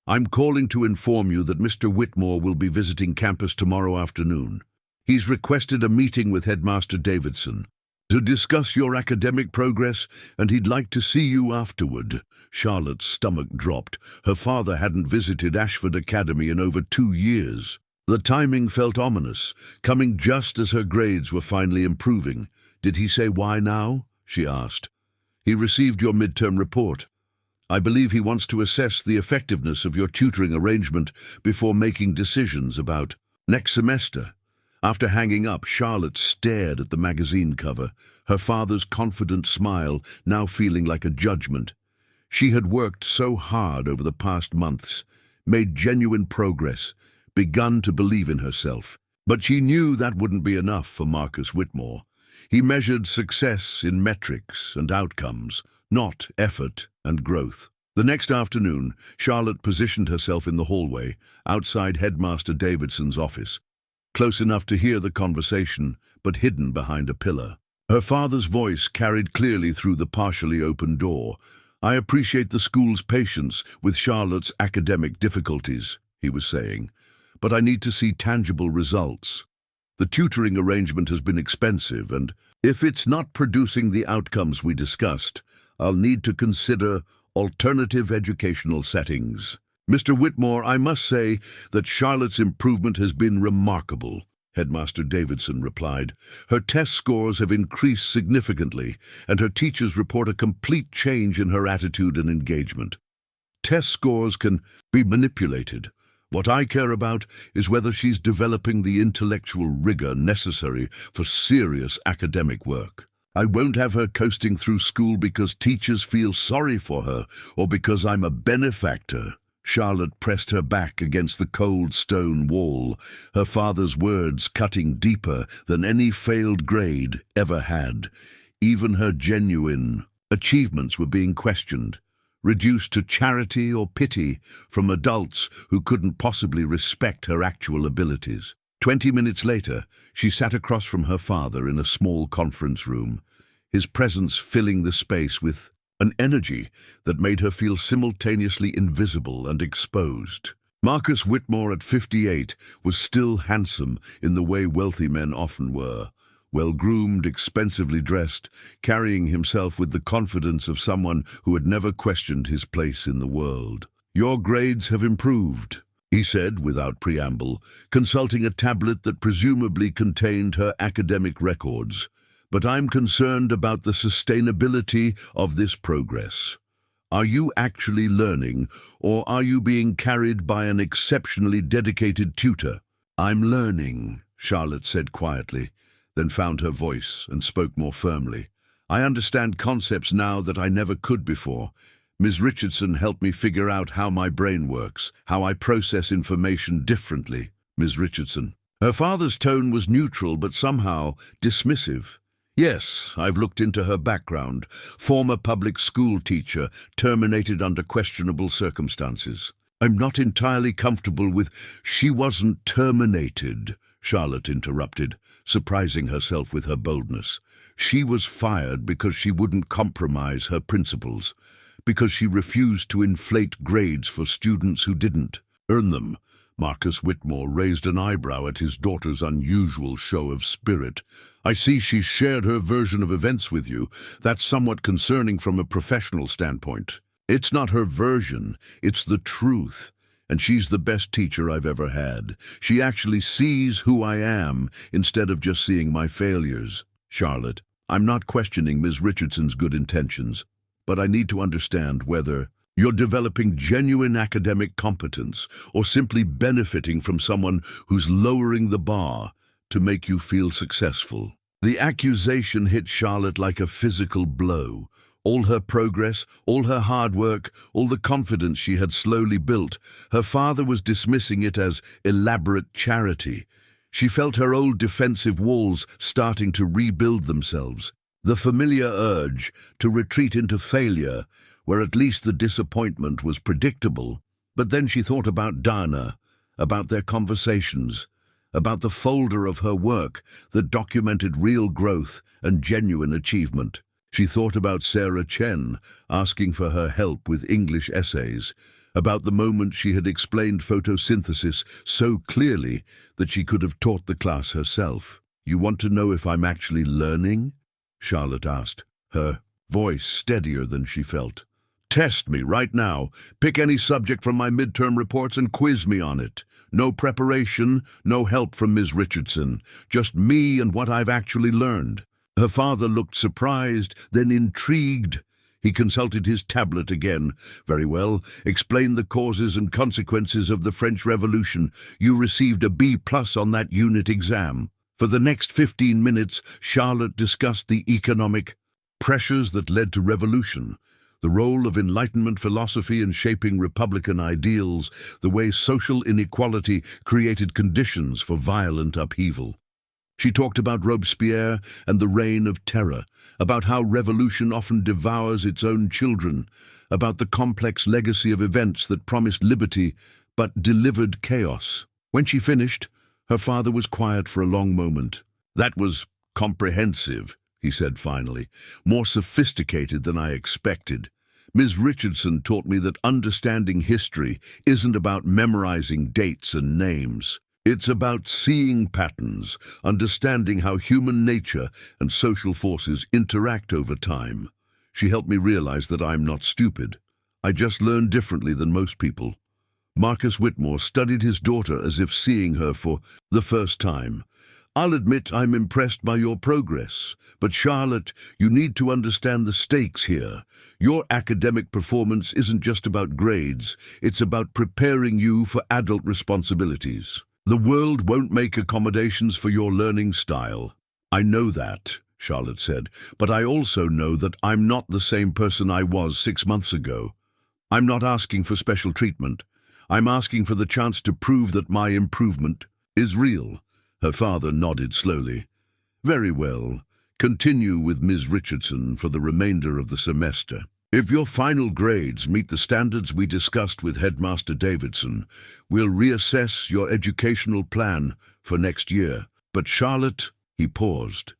I'm calling to inform you that Mr. Whitmore will be visiting campus tomorrow afternoon. He's requested a meeting with Headmaster Davidson to discuss your academic progress, and he'd like to see you afterward." Charlotte's stomach dropped. Her father hadn't visited Ashford Academy in over 2 years. The timing felt ominous, coming just as her grades were finally improving. "Did he say why now?" she asked. "He received your midterm report. I believe he wants to assess the effectiveness of your tutoring arrangement before making decisions about next semester." After hanging up, Charlotte stared at the magazine cover, her father's confident smile now feeling like a judgment. She had worked so hard over the past months, made genuine progress, begun to believe in herself. But she knew that wouldn't be enough for Marcus Whitmore. He measured success in metrics and outcomes, not effort and growth. The next afternoon, Charlotte positioned herself in the hallway, outside Headmaster Davidson's office, close enough to hear the conversation, but hidden behind a pillar. Her father's voice carried clearly through the partially open door. "I appreciate the school's patience with Charlotte's academic difficulties," he was saying, "but I need to see tangible results. The tutoring arrangement has been expensive, and if it's not producing the outcomes we discussed, I'll need to consider alternative educational settings." "Mr. Whitmore, I must say that Charlotte's improvement has been remarkable," Headmaster Davidson replied. "Her test scores have increased significantly, and her teachers report a complete change in her attitude and engagement. Test scores can be manipulated. What I care about is whether she's developing the intellectual rigor necessary for serious academic work. I won't have her coasting through school because teachers feel sorry for her or because I'm a benefactor." Charlotte pressed her back against the cold stone wall, her father's words cutting deeper than any failed grade ever had. Even her genuine achievements were being questioned, reduced to charity or pity from adults who couldn't possibly respect her actual abilities. 20 minutes later, she sat across from her father in a small conference room, his presence filling the space with an energy that made her feel simultaneously invisible and exposed. Marcus Whitmore at 58 was still handsome in the way wealthy men often were, well-groomed, expensively dressed, carrying himself with the confidence of someone who had never questioned his place in the world. "Your grades have improved," he said without preamble, consulting a tablet that presumably contained her academic records. "But I'm concerned about the sustainability of this progress. Are you actually learning, or are you being carried by an exceptionally dedicated tutor?" "I'm learning," Charlotte said quietly, then found her voice and spoke more firmly. "I understand concepts now that I never could before. Ms. Richardson helped me figure out how my brain works, how I process information differently." "Ms. Richardson." Her father's tone was neutral but somehow dismissive. "Yes, I've looked into her background. Former public school teacher, terminated under questionable circumstances." "I'm not entirely comfortable with—" "She wasn't terminated," Charlotte interrupted, surprising herself with her boldness. "She was fired because she wouldn't compromise her principles, because she refused to inflate grades for students who didn't earn them." Marcus Whitmore raised an eyebrow at his daughter's unusual show of spirit. "I see she shared her version of events with you. That's somewhat concerning from a professional standpoint." "It's not her version, it's the truth. And she's the best teacher I've ever had. She actually sees who I am instead of just seeing my failures." "Charlotte, I'm not questioning Ms. Richardson's good intentions, but I need to understand whether You're developing genuine academic competence or simply benefiting from someone who's lowering the bar to make you feel successful. The accusation hit Charlotte like a physical blow. All her progress, all her hard work, all the confidence she had slowly built, her father was dismissing it as elaborate charity. She felt her old defensive walls starting to rebuild themselves. The familiar urge to retreat into failure, where at least the disappointment was predictable. But then she thought about Dana, about their conversations, about the folder of her work that documented real growth and genuine achievement. She thought about Sarah Chen asking for her help with English essays, about the moment she had explained photosynthesis so clearly that she could have taught the class herself. "You want to know if I'm actually learning?" Charlotte asked, her voice steadier than she felt. "Test me right now. Pick any subject from my midterm reports and quiz me on it. No preparation, no help from Ms. Richardson. Just me and what I've actually learned." Her father looked surprised, then intrigued. He consulted his tablet again. "Very well. Explain the causes and consequences of the French Revolution. You received a B+ on that unit exam." For the next 15 minutes, Charlotte discussed the economic pressures that led to revolution, the role of Enlightenment philosophy in shaping Republican ideals, the way social inequality created conditions for violent upheaval. She talked about Robespierre and the Reign of Terror, about how revolution often devours its own children, about the complex legacy of events that promised liberty but delivered chaos. When she finished, her father was quiet for a long moment. "That was comprehensive," he said finally, "more sophisticated than I expected. Ms. Richardson taught me that understanding history isn't about memorizing dates and names. It's about seeing patterns, understanding how human nature and social forces interact over time. She helped me realize that I'm not stupid. I just learn differently than most people." Marcus Whitmore studied his daughter as if seeing her for the first time. "I'll admit I'm impressed by your progress, but Charlotte, you need to understand the stakes here. Your academic performance isn't just about grades, it's about preparing you for adult responsibilities. The world won't make accommodations for your learning style." "I know that," Charlotte said, "but I also know that I'm not the same person I was 6 months ago. I'm not asking for special treatment. I'm asking for the chance to prove that my improvement is real." Her father nodded slowly. "Very well. Continue with Ms. Richardson for the remainder of the semester. If your final grades meet the standards we discussed with Headmaster Davidson, we'll reassess your educational plan for next year. But Charlotte," he paused,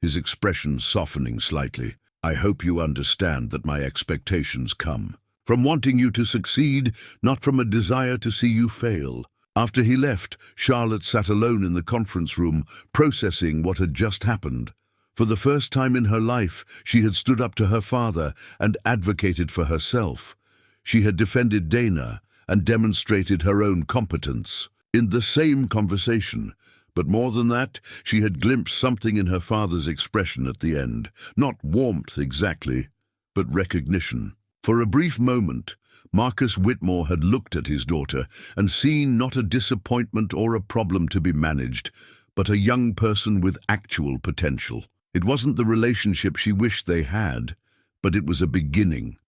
his expression softening slightly, "I hope you understand that my expectations come from wanting you to succeed, not from a desire to see you fail." After he left, Charlotte sat alone in the conference room, processing what had just happened. For the first time in her life, she had stood up to her father and advocated for herself. She had defended Dana and demonstrated her own competence in the same conversation. But more than that, she had glimpsed something in her father's expression at the end. Not warmth exactly, but recognition. For a brief moment, Marcus Whitmore had looked at his daughter and seen not a disappointment or a problem to be managed, but a young person with actual potential. It wasn't the relationship she wished they had, but it was a beginning.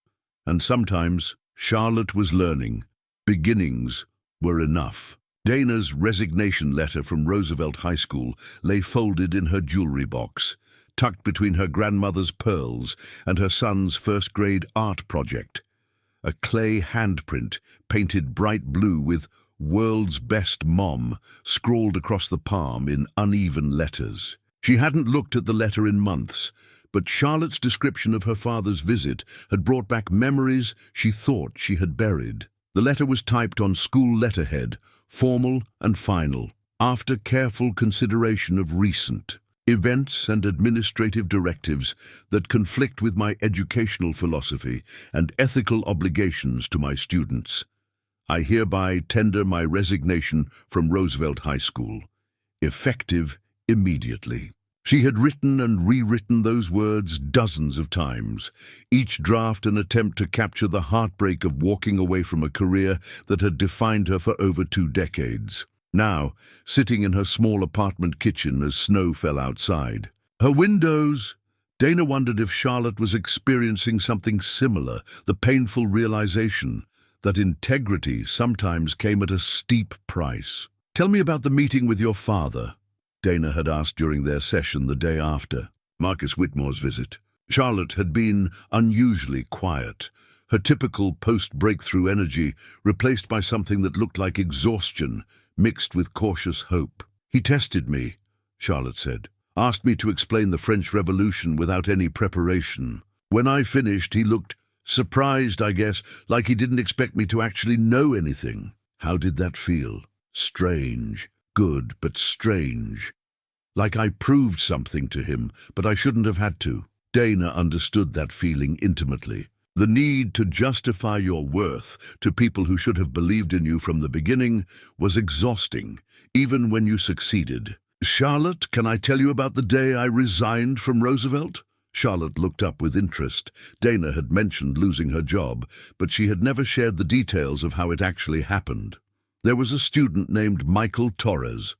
And sometimes Charlotte was learning. Beginnings were enough. Dana's resignation letter from Roosevelt High School lay folded in her jewelry box, tucked between her grandmother's pearls and her son's first-grade art project. A clay handprint, painted bright blue with "World's Best Mom" scrawled across the palm in uneven letters. She hadn't looked at the letter in months, but Charlotte's description of her father's visit had brought back memories she thought she had buried. The letter was typed on school letterhead, formal and final, after careful consideration of recent events and administrative directives that conflict with my educational philosophy and ethical obligations to my students. I hereby tender my resignation from Roosevelt High School, effective immediately. She had written and rewritten those words dozens of times, each draft an attempt to capture the heartbreak of walking away from a career that had defined her for over 2 decades. Now, sitting in her small apartment kitchen as snow fell outside. Her windows. Dana wondered if Charlotte was experiencing something similar, the painful realization that integrity sometimes came at a steep price. "Tell me about the meeting with your father," Dana had asked during their session the day after. Marcus Whitmore's visit. Charlotte had been unusually quiet, her typical post-breakthrough energy replaced by something that looked like exhaustion mixed with cautious hope. "He tested me," Charlotte said. "Asked me to explain the French Revolution without any preparation. When I finished, he looked surprised, I guess, like he didn't expect me to actually know anything." How did that feel? Strange. Good, but strange. Like I proved something to him, but I shouldn't have had to. Dana understood that feeling intimately. The need to justify your worth to people who should have believed in you from the beginning was exhausting, even when you succeeded. "Charlotte, can I tell you about the day I resigned from Roosevelt?" Charlotte looked up with interest. Dana had mentioned losing her job, but she had never shared the details of how it actually happened. "There was a student named Michael Torres,"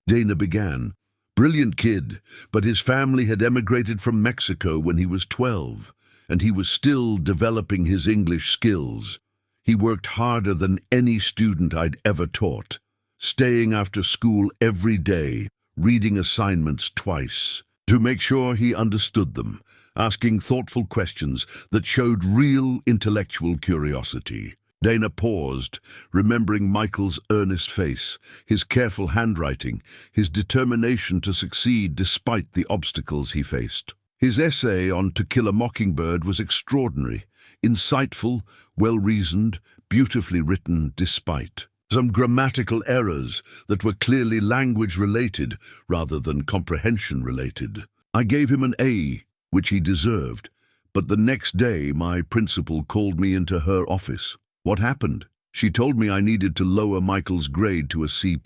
Dana began. "Brilliant kid, but his family had emigrated from Mexico when he was 12, and he was still developing his English skills. He worked harder than any student I'd ever taught, staying after school every day, reading assignments twice, to make sure he understood them, asking thoughtful questions that showed real intellectual curiosity." Dana paused, remembering Michael's earnest face, his careful handwriting, his determination to succeed despite the obstacles he faced. His essay on To Kill a Mockingbird was extraordinary, insightful, well-reasoned, beautifully written despite some grammatical errors that were clearly language-related rather than comprehension-related. I gave him an A, which he deserved, but the next day my principal called me into her office. "What happened?" She told me I needed to lower Michael's grade to a C+,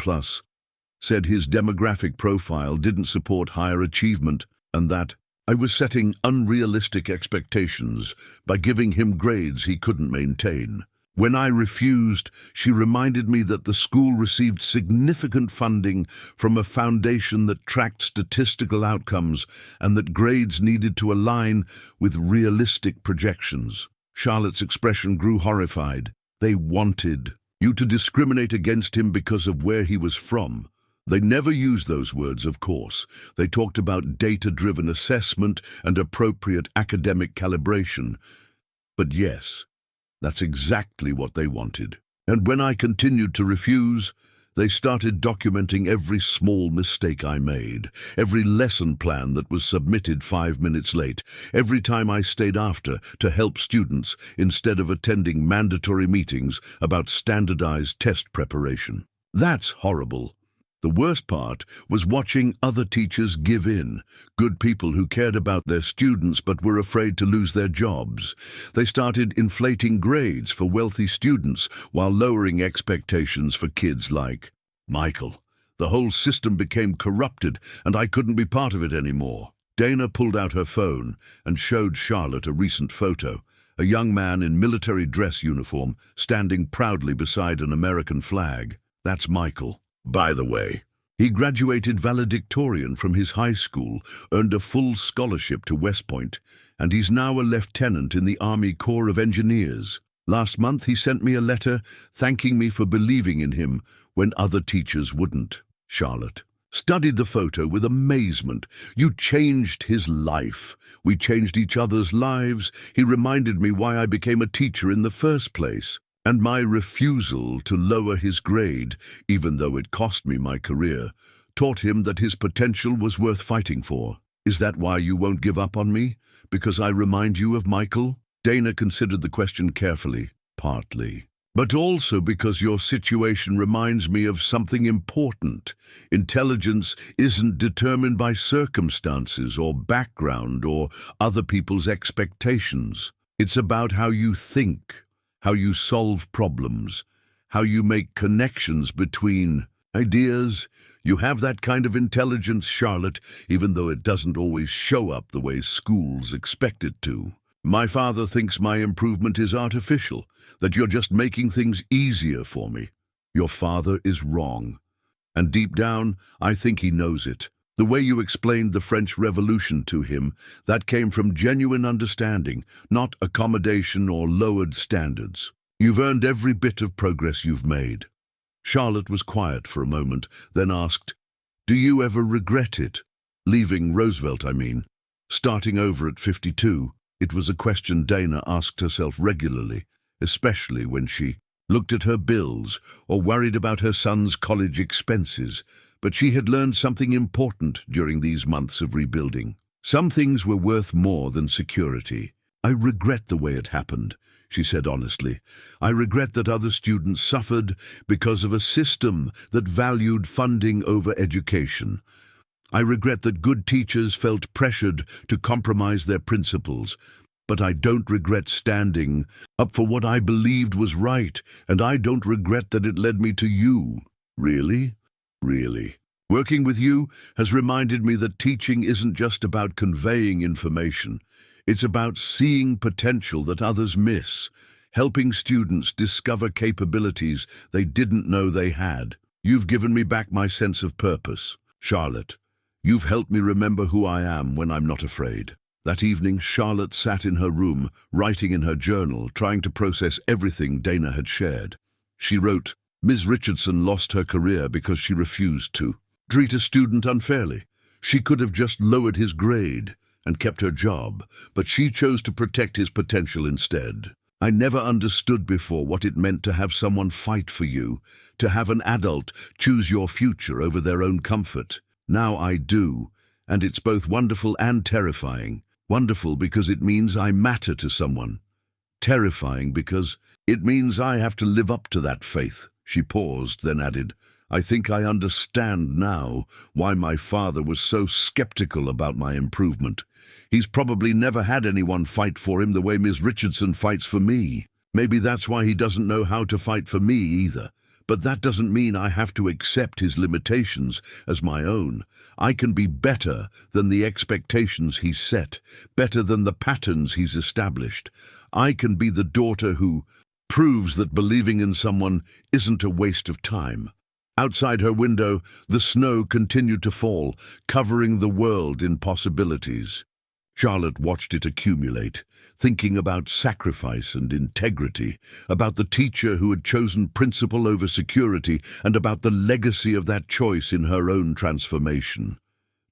said his demographic profile didn't support higher achievement, and that I was setting unrealistic expectations by giving him grades he couldn't maintain. When I refused, she reminded me that the school received significant funding from a foundation that tracked statistical outcomes and that grades needed to align with realistic projections. Charlotte's expression grew horrified. "They wanted you to discriminate against him because of where he was from." They never used those words, of course. They talked about data-driven assessment and appropriate academic calibration. But yes, that's exactly what they wanted. And when I continued to refuse, they started documenting every small mistake I made, every lesson plan that was submitted 5 minutes late, every time I stayed after to help students instead of attending mandatory meetings about standardized test preparation. That's horrible. The worst part was watching other teachers give in, good people who cared about their students but were afraid to lose their jobs. They started inflating grades for wealthy students while lowering expectations for kids like Michael. The whole system became corrupted, and I couldn't be part of it anymore. Dana pulled out her phone and showed Charlotte a recent photo, a young man in military dress uniform standing proudly beside an American flag. That's Michael. By the way, he graduated valedictorian from his high school, earned a full scholarship to West Point, and he's now a lieutenant in the Army Corps of Engineers. Last month he sent me a letter thanking me for believing in him when other teachers wouldn't. Charlotte studied the photo with amazement. "You changed his life. We changed each other's lives. He reminded me why I became a teacher in the first place. And my refusal to lower his grade, even though it cost me my career, taught him that his potential was worth fighting for. Is that why you won't give up on me? Because I remind you of Michael?" Dana considered the question carefully. "Partly. But also because your situation reminds me of something important. Intelligence isn't determined by circumstances or background or other people's expectations. It's about how you think, how you solve problems, how you make connections between..." Ideas. You have that kind of intelligence, Charlotte, even though it doesn't always show up the way schools expect it to. My father thinks my improvement is artificial, that you're just making things easier for me. Your father is wrong. And deep down, I think he knows it. The way you explained the French Revolution to him, that came from genuine understanding, not accommodation or lowered standards. You've earned every bit of progress you've made. Charlotte was quiet for a moment, then asked, "Do you ever regret it? Leaving Roosevelt, I mean. Starting over at 52. It was a question Dana asked herself regularly, especially when she looked at her bills or worried about her son's college expenses. But she had learned something important during these months of rebuilding. Some things were worth more than security. I regret the way it happened, she said honestly. I regret that other students suffered because of a system that valued funding over education. I regret that good teachers felt pressured to compromise their principles. But I don't regret standing up for what I believed was right, and I don't regret that it led me to you." "Really? Really. Working with you has reminded me that teaching isn't just about conveying information. It's about seeing potential that others miss, helping students discover capabilities they didn't know they had. You've given me back my sense of purpose. Charlotte, you've helped me remember who I am when I'm not afraid." That evening, Charlotte sat in her room, writing in her journal, trying to process everything Dana had shared. She wrote, "Ms. Richardson lost her career because she refused to treat a student unfairly. She could have just lowered his grade and kept her job, but she chose to protect his potential instead. I never understood before what it meant to have someone fight for you, to have an adult choose your future over their own comfort. Now I do, and it's both wonderful and terrifying. Wonderful because it means I matter to someone. Terrifying because it means I have to live up to that faith." She paused, then added, "I think I understand now why my father was so skeptical about my improvement. He's probably never had anyone fight for him the way Ms. Richardson fights for me. Maybe that's why he doesn't know how to fight for me either. But that doesn't mean I have to accept his limitations as my own. I can be better than the expectations he's set, better than the patterns he's established. I can be the daughter who proves that believing in someone isn't a waste of time." Outside her window, the snow continued to fall, covering the world in possibilities. Charlotte watched it accumulate, thinking about sacrifice and integrity, about the teacher who had chosen principle over security, and about the legacy of that choice in her own transformation.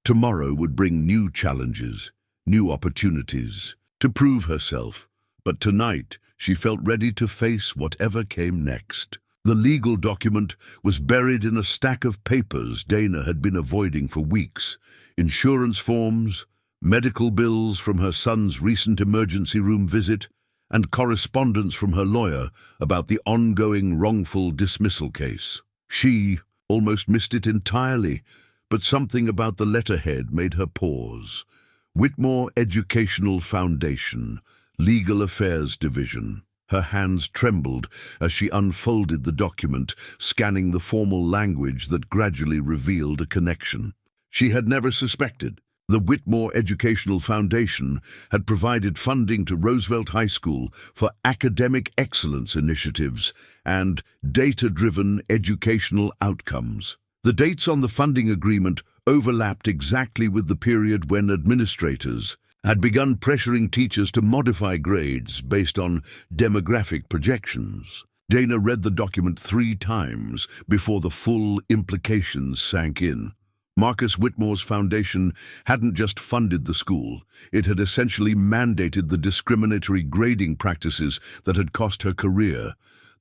Tomorrow would bring new challenges, new opportunities, to prove herself. But tonight, she felt ready to face whatever came next. The legal document was buried in a stack of papers Dana had been avoiding for weeks. Insurance forms, medical bills from her son's recent emergency room visit, and correspondence from her lawyer about the ongoing wrongful dismissal case. She almost missed it entirely, but something about the letterhead made her pause. Whitmore Educational Foundation, Legal Affairs Division. Her hands trembled as she unfolded the document, scanning the formal language that gradually revealed a connection. She had never suspected. The Whitmore Educational Foundation had provided funding to Roosevelt High School for academic excellence initiatives and data-driven educational outcomes. The dates on the funding agreement overlapped exactly with the period when administrators had begun pressuring teachers to modify grades based on demographic projections. Dana read the document 3 times before the full implications sank in. Marcus Whitmore's foundation hadn't just funded the school, it had essentially mandated the discriminatory grading practices that had cost her career,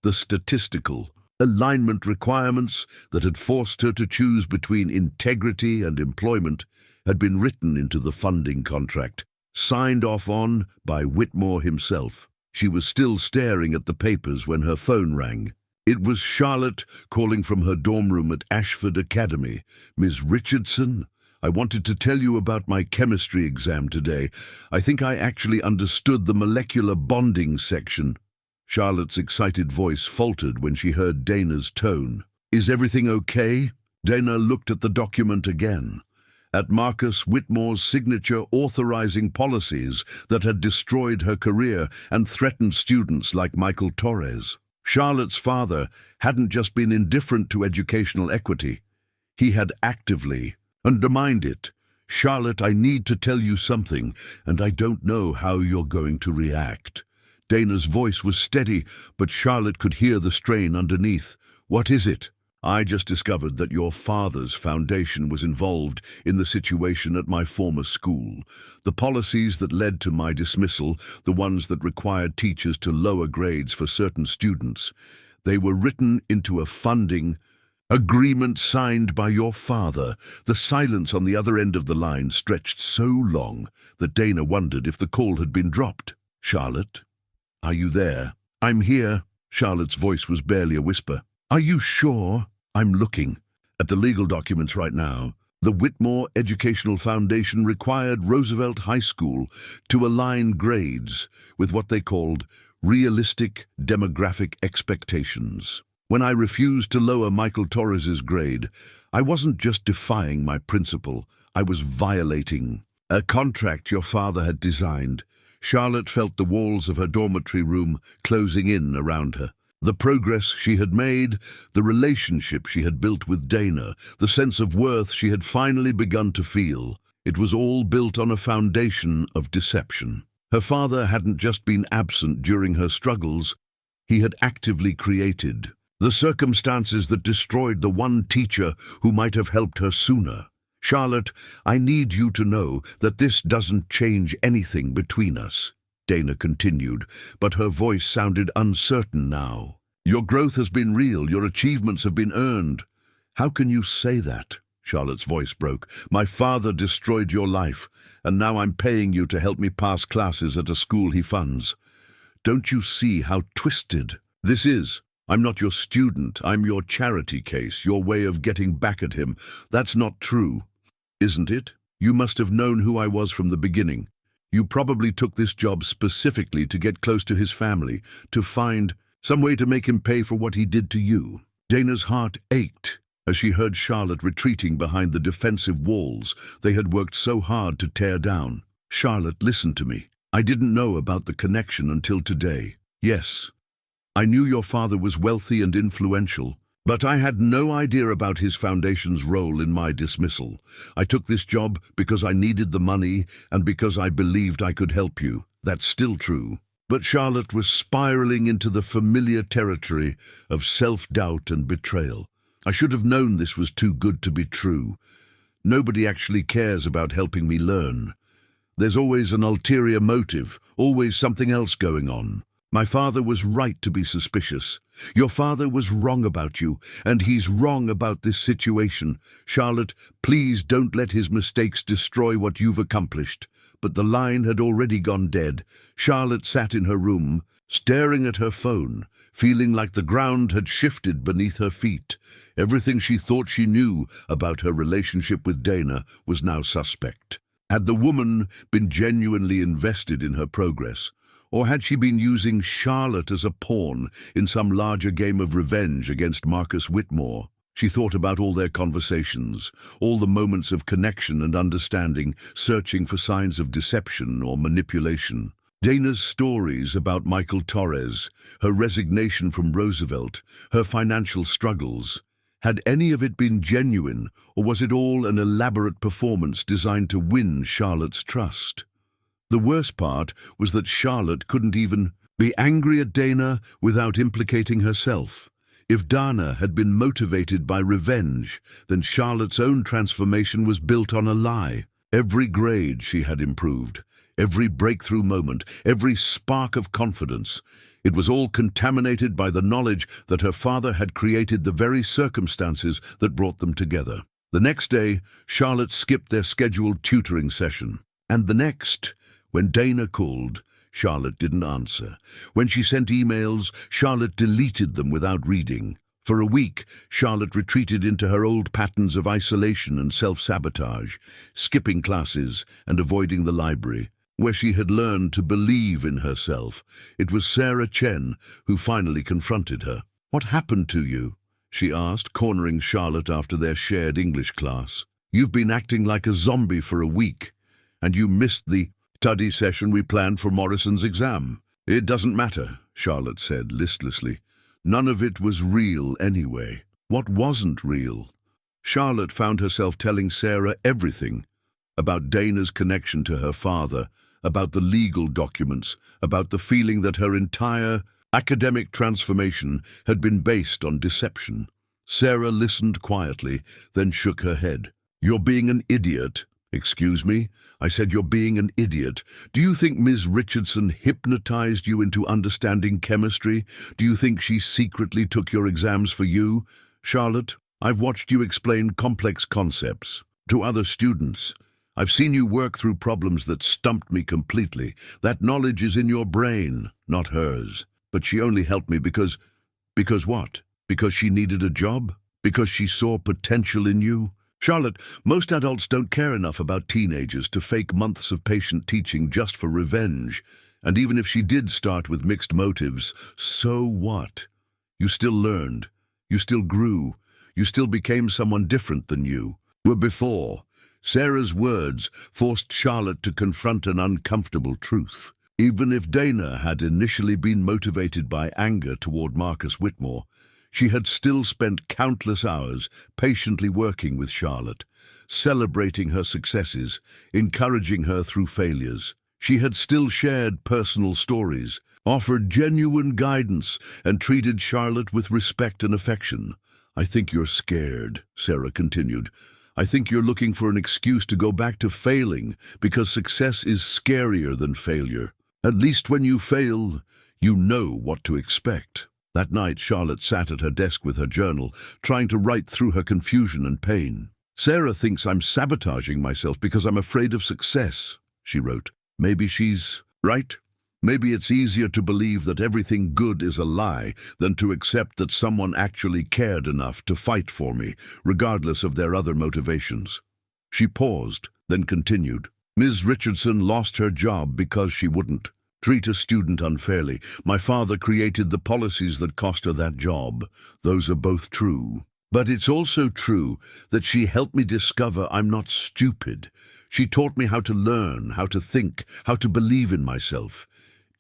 the statistical alignment requirements that had forced her to choose between integrity and employment had been written into the funding contract, signed off on by Whitmore himself. She was still staring at the papers when her phone rang. It was Charlotte calling from her dorm room at Ashford Academy. "Ms. Richardson, I wanted to tell you about my chemistry exam today. I think I actually understood the molecular bonding section." Charlotte's excited voice faltered when she heard Dana's tone. Is everything okay? Dana looked at the document again, at Marcus Whitmore's signature authorizing policies that had destroyed her career and threatened students like Michael Torres. Charlotte's father hadn't just been indifferent to educational equity. He had actively undermined it. Charlotte, I need to tell you something, and I don't know how you're going to react. Dana's voice was steady, but Charlotte could hear the strain underneath. What is it? I just discovered that your father's foundation was involved in the situation at my former school. The policies that led to my dismissal, the ones that required teachers to lower grades for certain students, they were written into a funding agreement signed by your father. The silence on the other end of the line stretched so long that Dana wondered if the call had been dropped. Charlotte, are you there? I'm here. Charlotte's voice was barely a whisper. Are you sure? I'm looking at the legal documents right now. The Whitmore Educational Foundation required Roosevelt High School to align grades with what they called realistic demographic expectations. When I refused to lower Michael Torres's grade, I wasn't just defying my principle, I was violating a contract your father had designed. Charlotte felt the walls of her dormitory room closing in around her. The progress she had made, the relationship she had built with Dana, the sense of worth she had finally begun to feel, it was all built on a foundation of deception. Her father hadn't just been absent during her struggles, he had actively created the circumstances that destroyed the one teacher who might have helped her sooner. Charlotte, I need you to know that this doesn't change anything between us. Dana continued, but her voice sounded uncertain now. Your growth has been real, your achievements have been earned. How can you say that? Charlotte's voice broke. My father destroyed your life, and now I'm paying you to help me pass classes at a school he funds. Don't you see how twisted this is? I'm not your student, I'm your charity case, your way of getting back at him. That's not true, isn't it? You must have known who I was from the beginning. You probably took this job specifically to get close to his family, to find some way to make him pay for what he did to you. Dana's heart ached as she heard Charlotte retreating behind the defensive walls they had worked so hard to tear down. Charlotte, listen to me. I didn't know about the connection until today. Yes, I knew your father was wealthy and influential, but I had no idea about his foundation's role in my dismissal. I took this job because I needed the money and because I believed I could help you. That's still true. But Charlotte was spiraling into the familiar territory of self-doubt and betrayal. I should have known this was too good to be true. Nobody actually cares about helping me learn. There's always an ulterior motive, always something else going on. My father was right to be suspicious. Your father was wrong about you, and he's wrong about this situation. Charlotte, please don't let his mistakes destroy what you've accomplished. But the line had already gone dead. Charlotte sat in her room, staring at her phone, feeling like the ground had shifted beneath her feet. Everything she thought she knew about her relationship with Dana was now suspect. Had the woman been genuinely invested in her progress? Or had she been using Charlotte as a pawn in some larger game of revenge against Marcus Whitmore? She thought about all their conversations, all the moments of connection and understanding, searching for signs of deception or manipulation. Dana's stories about Michael Torres, her resignation from Roosevelt, her financial struggles. Had any of it been genuine, or was it all an elaborate performance designed to win Charlotte's trust? The worst part was that Charlotte couldn't even be angry at Dana without implicating herself. If Dana had been motivated by revenge, then Charlotte's own transformation was built on a lie. Every grade she had improved, every breakthrough moment, every spark of confidence, it was all contaminated by the knowledge that her father had created the very circumstances that brought them together. The next day, Charlotte skipped their scheduled tutoring session. And the next, when Dana called, Charlotte didn't answer. When she sent emails, Charlotte deleted them without reading. For a week, Charlotte retreated into her old patterns of isolation and self-sabotage, skipping classes and avoiding the library, where she had learned to believe in herself. It was Sarah Chen who finally confronted her. "What happened to you?" she asked, cornering Charlotte after their shared English class. "You've been acting like a zombie for a week, and you missed the study session we planned for Morrison's exam." "It doesn't matter," Charlotte said listlessly. "None of it was real anyway." What wasn't real? Charlotte found herself telling Sarah everything about Dana's connection to her father, about the legal documents, about the feeling that her entire academic transformation had been based on deception. Sarah listened quietly, then shook her head. "You're being an idiot." "Excuse me? I said you're being an idiot. Do you think Ms. Richardson hypnotized you into understanding chemistry? Do you think she secretly took your exams for you? Charlotte, I've watched you explain complex concepts to other students. I've seen you work through problems that stumped me completely. That knowledge is in your brain, not hers. But she only helped me because what? Because she needed a job? Because she saw potential in you? Charlotte, most adults don't care enough about teenagers to fake months of patient teaching just for revenge. And even if she did start with mixed motives, so what? You still learned. You still grew. You still became someone different than you were before. Sarah's words forced Charlotte to confront an uncomfortable truth. Even if Dana had initially been motivated by anger toward Marcus Whitmore, she had still spent countless hours patiently working with Charlotte, celebrating her successes, encouraging her through failures. She had still shared personal stories, offered genuine guidance, and treated Charlotte with respect and affection. "I think you're scared," Sarah continued. "I think you're looking for an excuse to go back to failing, because success is scarier than failure. At least when you fail, you know what to expect." That night, Charlotte sat at her desk with her journal, trying to write through her confusion and pain. "Sarah thinks I'm sabotaging myself because I'm afraid of success," she wrote. "Maybe she's right. Maybe it's easier to believe that everything good is a lie than to accept that someone actually cared enough to fight for me, regardless of their other motivations." She paused, then continued. "Ms. Richardson lost her job because she wouldn't treat a student unfairly. My father created the policies that cost her that job. Those are both true. But it's also true that she helped me discover I'm not stupid. She taught me how to learn, how to think, how to believe in myself.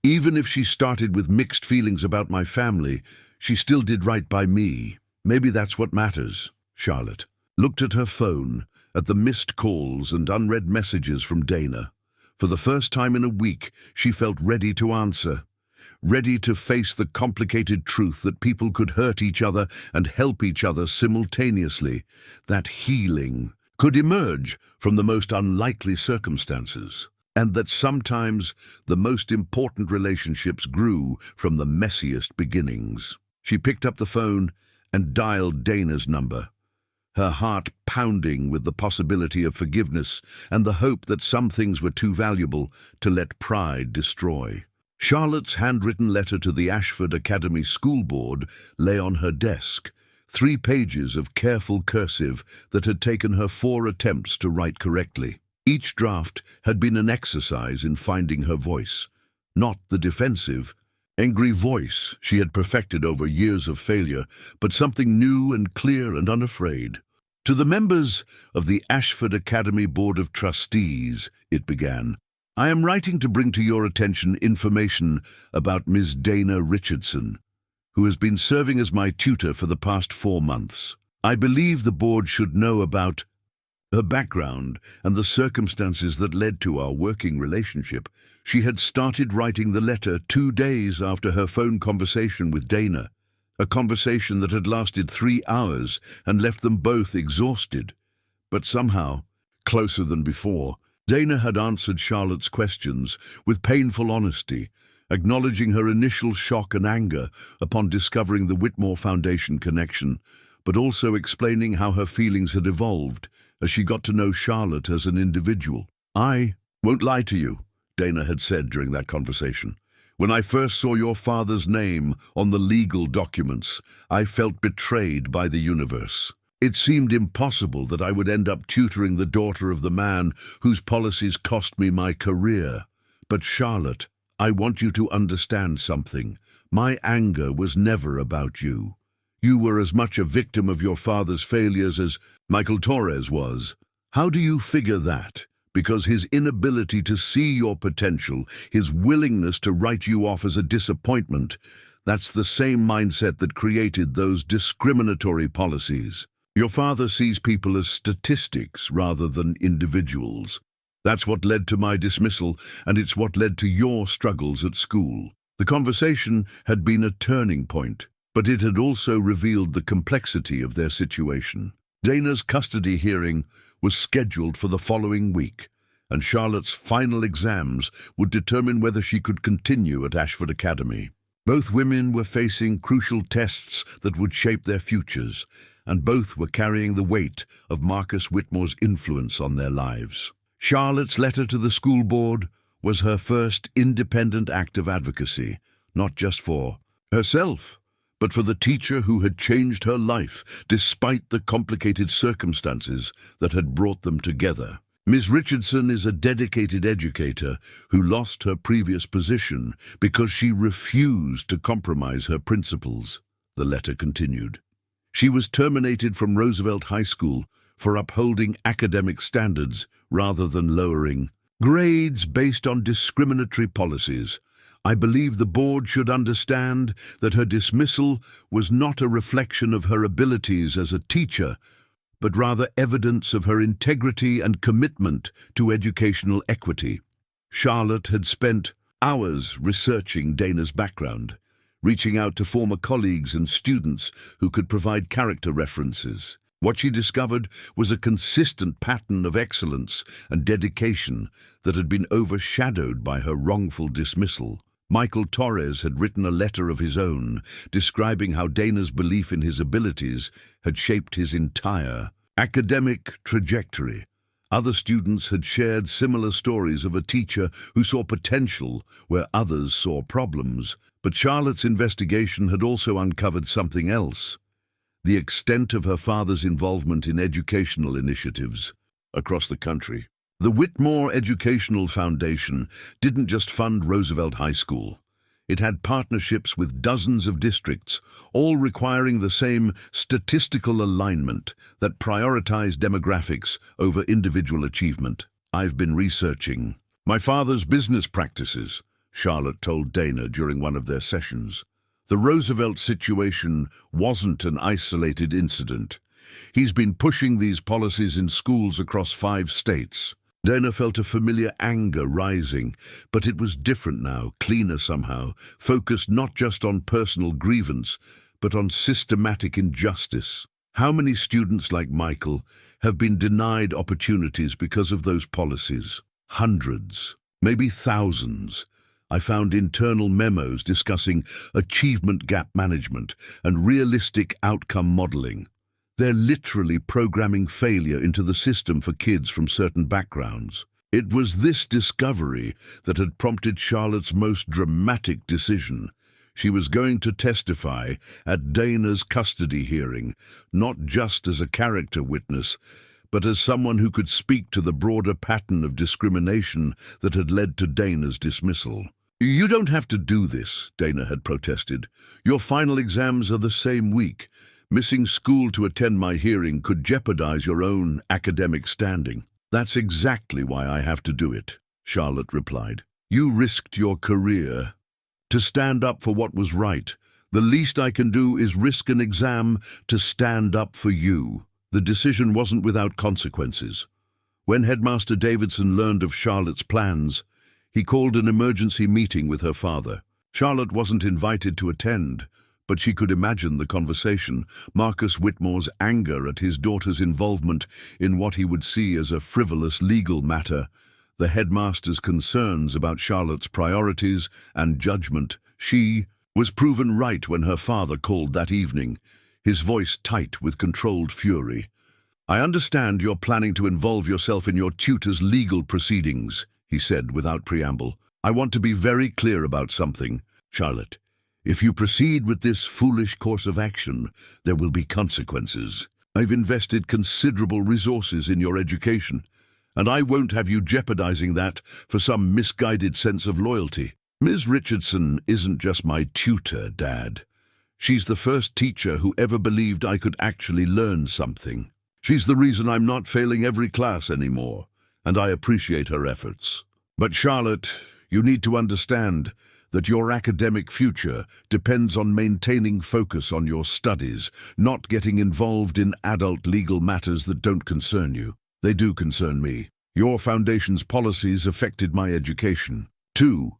Even if she started with mixed feelings about my family, she still did right by me. Maybe that's what matters." Charlotte looked at her phone, at the missed calls and unread messages from Dana. For the first time in a week, she felt ready to answer, ready to face the complicated truth that people could hurt each other and help each other simultaneously, that healing could emerge from the most unlikely circumstances, and that sometimes the most important relationships grew from the messiest beginnings. She picked up the phone and dialed Dana's number, her heart pounding with the possibility of forgiveness and the hope that some things were too valuable to let pride destroy. Charlotte's handwritten letter to the Ashford Academy School Board lay on her desk, 3 pages of careful cursive that had taken her 4 attempts to write correctly. Each draft had been an exercise in finding her voice, not the defensive, angry voice she had perfected over years of failure, but something new and clear and unafraid. "To the members of the Ashford Academy Board of Trustees," it began, "I am writing to bring to your attention information about Ms. Dana Richardson, who has been serving as my tutor for the past 4 months. I believe the board should know about her background and the circumstances that led to our working relationship." She had started writing the letter 2 days after her phone conversation with Dana, a conversation that had lasted 3 hours and left them both exhausted. But somehow, closer than before, Dana had answered Charlotte's questions with painful honesty, acknowledging her initial shock and anger upon discovering the Whitmore Foundation connection, but also explaining how her feelings had evolved as she got to know Charlotte as an individual. "I won't lie to you," Dana had said during that conversation. "When I first saw your father's name on the legal documents, I felt betrayed by the universe. It seemed impossible that I would end up tutoring the daughter of the man whose policies cost me my career. But Charlotte, I want you to understand something. My anger was never about you. You were as much a victim of your father's failures as Michael Torres was. How do you figure that? Because his inability to see your potential, his willingness to write you off as a disappointment, that's the same mindset that created those discriminatory policies. Your father sees people as statistics rather than individuals. That's what led to my dismissal, and it's what led to your struggles at school. The conversation had been a turning point, but it had also revealed the complexity of their situation. Dana's custody hearing was scheduled for the following week, and Charlotte's final exams would determine whether she could continue at Ashford Academy. Both women were facing crucial tests that would shape their futures, and both were carrying the weight of Marcus Whitmore's influence on their lives. Charlotte's letter to the school board was her first independent act of advocacy, not just for herself, but for the teacher who had changed her life despite the complicated circumstances that had brought them together. Ms. Richardson is a dedicated educator who lost her previous position because she refused to compromise her principles, the letter continued. She was terminated from Roosevelt High School for upholding academic standards rather than lowering grades based on discriminatory policies. I believe the board should understand that her dismissal was not a reflection of her abilities as a teacher, but rather evidence of her integrity and commitment to educational equity. Charlotte had spent hours researching Dana's background, reaching out to former colleagues and students who could provide character references. What she discovered was a consistent pattern of excellence and dedication that had been overshadowed by her wrongful dismissal. Michael Torres had written a letter of his own, describing how Dana's belief in his abilities had shaped his entire academic trajectory. Other students had shared similar stories of a teacher who saw potential where others saw problems. But Charlotte's investigation had also uncovered something else: the extent of her father's involvement in educational initiatives across the country. The Whitmore Educational Foundation didn't just fund Roosevelt High School. It had partnerships with dozens of districts, all requiring the same statistical alignment that prioritized demographics over individual achievement. I've been researching my father's business practices, Charlotte told Dana during one of their sessions. The Roosevelt situation wasn't an isolated incident. He's been pushing these policies in schools across 5 states. Dana felt a familiar anger rising, but it was different now, cleaner somehow, focused not just on personal grievance, but on systematic injustice. How many students like Michael have been denied opportunities because of those policies? Hundreds, maybe thousands. I found internal memos discussing achievement gap management and realistic outcome modeling. They're literally programming failure into the system for kids from certain backgrounds. It was this discovery that had prompted Charlotte's most dramatic decision. She was going to testify at Dana's custody hearing, not just as a character witness, but as someone who could speak to the broader pattern of discrimination that had led to Dana's dismissal. "You don't have to do this," Dana had protested. "Your final exams are the same week. Missing school to attend my hearing could jeopardize your own academic standing." "That's exactly why I have to do it," Charlotte replied. "You risked your career to stand up for what was right. The least I can do is risk an exam to stand up for you." The decision wasn't without consequences. When Headmaster Davidson learned of Charlotte's plans, he called an emergency meeting with her father. Charlotte wasn't invited to attend, but she could imagine the conversation. Marcus Whitmore's anger at his daughter's involvement in what he would see as a frivolous legal matter, the headmaster's concerns about Charlotte's priorities and judgment. She was proven right when her father called that evening, his voice tight with controlled fury. "I understand you're planning to involve yourself in your tutor's legal proceedings," he said without preamble. "I want to be very clear about something, Charlotte. If you proceed with this foolish course of action, there will be consequences. I've invested considerable resources in your education, and I won't have you jeopardizing that for some misguided sense of loyalty. Ms. Richardson isn't just my tutor, Dad. She's the first teacher who ever believed I could actually learn something. She's the reason I'm not failing every class anymore, and I appreciate her efforts. But Charlotte, you need to understand that your academic future depends on maintaining focus on your studies, not getting involved in adult legal matters that don't concern you. They do concern me. Your foundation's policies affected my education. 2.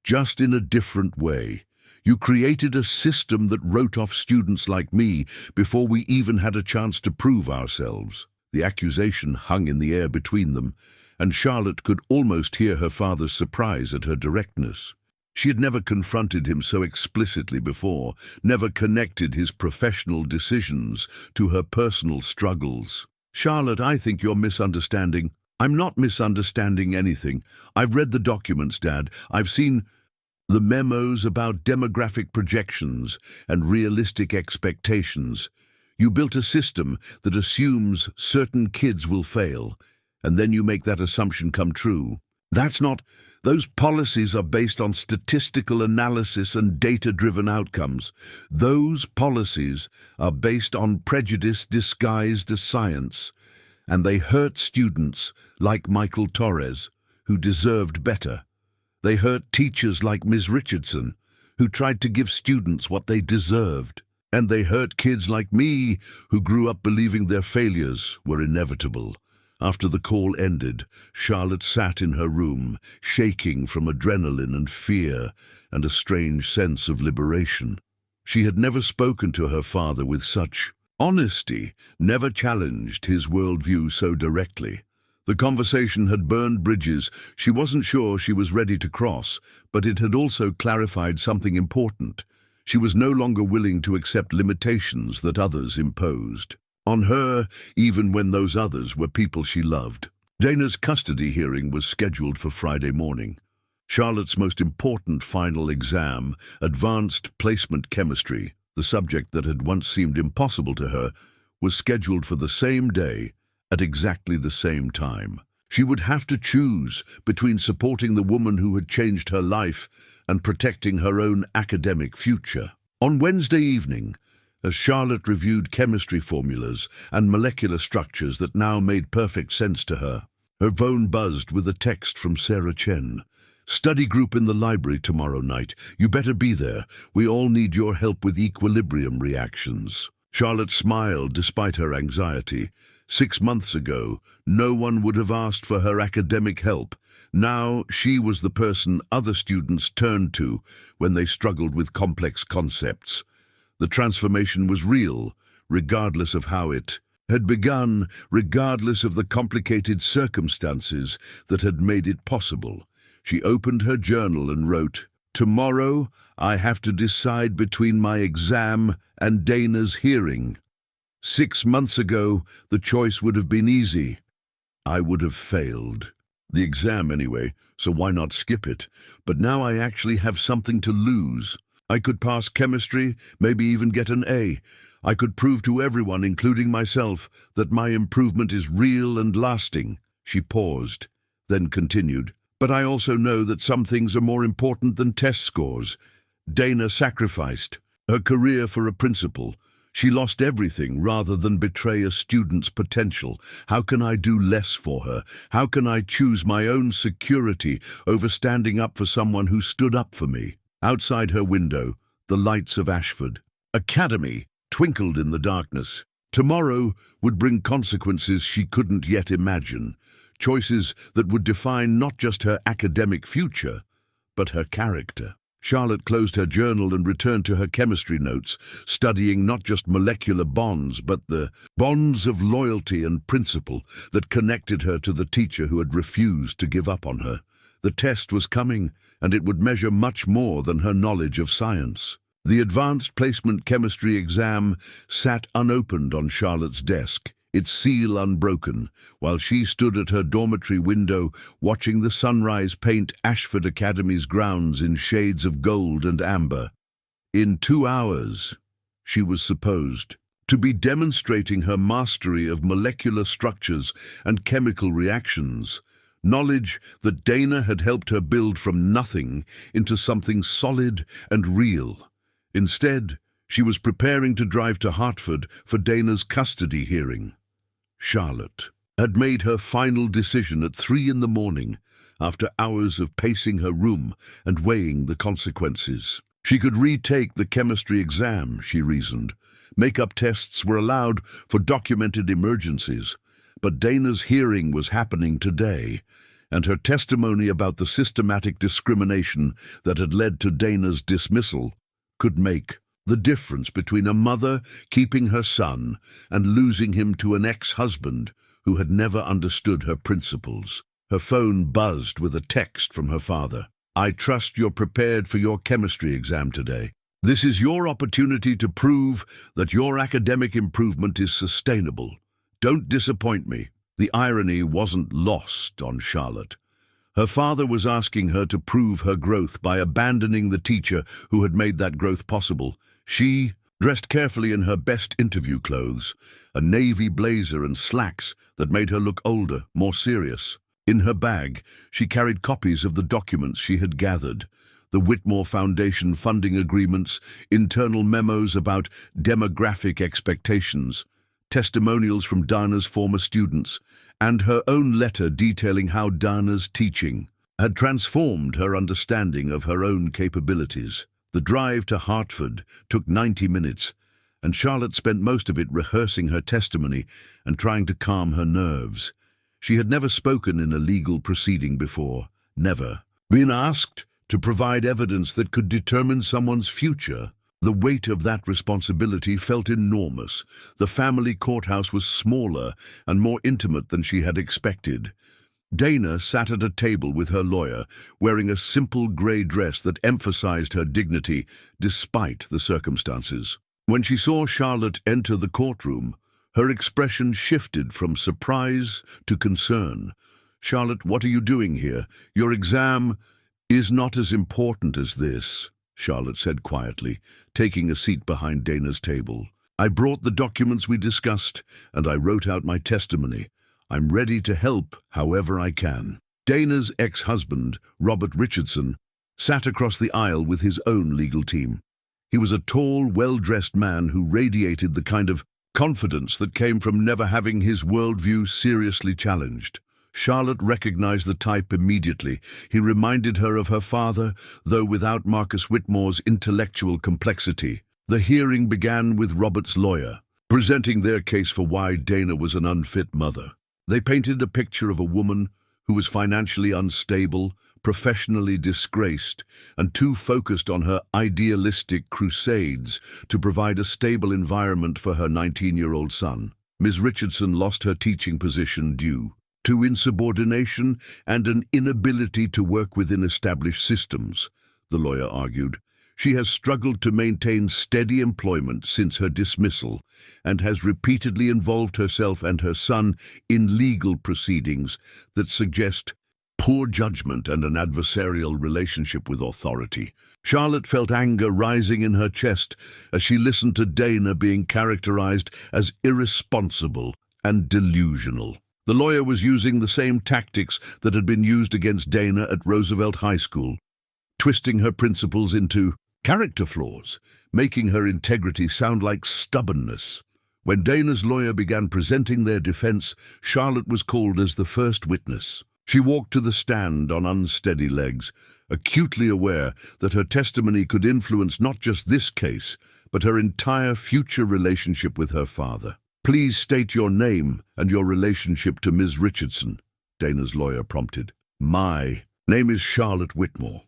Just in a different way. You created a system that wrote off students like me before we even had a chance to prove ourselves. The accusation hung in the air between them, and Charlotte could almost hear her father's surprise at her directness. She had never confronted him so explicitly before, never connected his professional decisions to her personal struggles. Charlotte, I think you're misunderstanding. I'm not misunderstanding anything. I've read the documents, Dad. I've seen the memos about demographic projections and realistic expectations. You built a system that assumes certain kids will fail, and then you make that assumption come true. Those policies are based on statistical analysis and data-driven outcomes. Those policies are based on prejudice disguised as science, and they hurt students like Michael Torres, who deserved better. They hurt teachers like Ms. Richardson, who tried to give students what they deserved. And they hurt kids like me, who grew up believing their failures were inevitable. After the call ended, Charlotte sat in her room, shaking from adrenaline and fear and a strange sense of liberation. She had never spoken to her father with such honesty, never challenged his worldview so directly. The conversation had burned bridges she wasn't sure she was ready to cross, but it had also clarified something important. She was no longer willing to accept limitations that others imposed on her, even when those others were people she loved. Dana's custody hearing was scheduled for Friday morning. Charlotte's most important final exam, advanced placement chemistry, the subject that had once seemed impossible to her, was scheduled for the same day at exactly the same time. She would have to choose between supporting the woman who had changed her life and protecting her own academic future. On Wednesday evening, as Charlotte reviewed chemistry formulas and molecular structures that now made perfect sense to her, her phone buzzed with a text from Sarah Chen. "Study group in the library tomorrow night. You better be there. We all need your help with equilibrium reactions." Charlotte smiled despite her anxiety. 6 months ago, no one would have asked for her academic help. Now she was the person other students turned to when they struggled with complex concepts. The transformation was real, regardless of how it had begun, regardless of the complicated circumstances that had made it possible. She opened her journal and wrote, "Tomorrow I have to decide between my exam and Dana's hearing. 6 months ago, the choice would have been easy. I would have failed. The exam anyway, so why not skip it? But now I actually have something to lose. I could pass chemistry, maybe even get an A. I could prove to everyone, including myself, that my improvement is real and lasting." She paused, then continued, "But I also know that some things are more important than test scores. Dana sacrificed her career for a principal. She lost everything rather than betray a student's potential. How can I do less for her? How can I choose my own security over standing up for someone who stood up for me?" Outside her window, the lights of Ashford Academy twinkled in the darkness. Tomorrow would bring consequences she couldn't yet imagine, choices that would define not just her academic future, but her character. Charlotte closed her journal and returned to her chemistry notes, studying not just molecular bonds, but the bonds of loyalty and principle that connected her to the teacher who had refused to give up on her. The test was coming, and it would measure much more than her knowledge of science. The advanced placement chemistry exam sat unopened on Charlotte's desk, its seal unbroken, while she stood at her dormitory window watching the sunrise paint Ashford Academy's grounds in shades of gold and amber. In 2 hours, she was supposed to be demonstrating her mastery of molecular structures and chemical reactions, knowledge that Dana had helped her build from nothing into something solid and real. Instead, She was preparing to drive to Hartford for Dana's custody hearing. Charlotte had made her final decision at 3 in the morning, after hours of pacing her room and weighing the consequences. She could retake the chemistry exam, she reasoned. Make-up tests were allowed for documented emergencies, but Dana's hearing was happening today, and her testimony about the systematic discrimination that had led to Dana's dismissal could make the difference between a mother keeping her son and losing him to an ex-husband who had never understood her principles. Her phone buzzed with a text from her father. "I trust you're prepared for your chemistry exam today. This is your opportunity to prove that your academic improvement is sustainable. Don't disappoint me." The irony wasn't lost on Charlotte. Her father was asking her to prove her growth by abandoning the teacher who had made that growth possible. She, dressed carefully in her best interview clothes, a navy blazer and slacks that made her look older, more serious. In her bag, she carried copies of the documents she had gathered, the Whitmore Foundation funding agreements, internal memos about demographic expectations, testimonials from Dana's former students, and her own letter detailing how Dana's teaching had transformed her understanding of her own capabilities. The drive to Hartford took 90 minutes, and Charlotte spent most of it rehearsing her testimony and trying to calm her nerves. She had never spoken in a legal proceeding before, never been asked to provide evidence that could determine someone's future. The weight of that responsibility felt enormous. The family courthouse was smaller and more intimate than she had expected. Dana sat at a table with her lawyer, wearing a simple grey dress that emphasized her dignity despite the circumstances. When she saw Charlotte enter the courtroom, her expression shifted from surprise to concern. "Charlotte, what are you doing here? Your exam is not as important as this," Charlotte said quietly, taking a seat behind Dana's table. "I brought the documents we discussed, and I wrote out my testimony. I'm ready to help however I can." Dana's ex-husband, Robert Richardson, sat across the aisle with his own legal team. He was a tall, well-dressed man who radiated the kind of confidence that came from never having his worldview seriously challenged. Charlotte recognized the type immediately. He reminded her of her father, though without Marcus Whitmore's intellectual complexity. The hearing began with Robert's lawyer, presenting their case for why Dana was an unfit mother. They painted a picture of a woman who was financially unstable, professionally disgraced, and too focused on her idealistic crusades to provide a stable environment for her 19-year-old son. Ms. Richardson lost her teaching position due to insubordination and an inability to work within established systems, the lawyer argued. She has struggled to maintain steady employment since her dismissal and has repeatedly involved herself and her son in legal proceedings that suggest poor judgment and an adversarial relationship with authority. Charlotte felt anger rising in her chest as she listened to Dana being characterized as irresponsible and delusional. The lawyer was using the same tactics that had been used against Dana at Roosevelt High School, twisting her principles into character flaws, making her integrity sound like stubbornness. When Dana's lawyer began presenting their defense, Charlotte was called as the first witness. She walked to the stand on unsteady legs, acutely aware that her testimony could influence not just this case, but her entire future relationship with her father. "Please state your name and your relationship to Ms. Richardson," Dana's lawyer prompted. "My name is Charlotte Whitmore,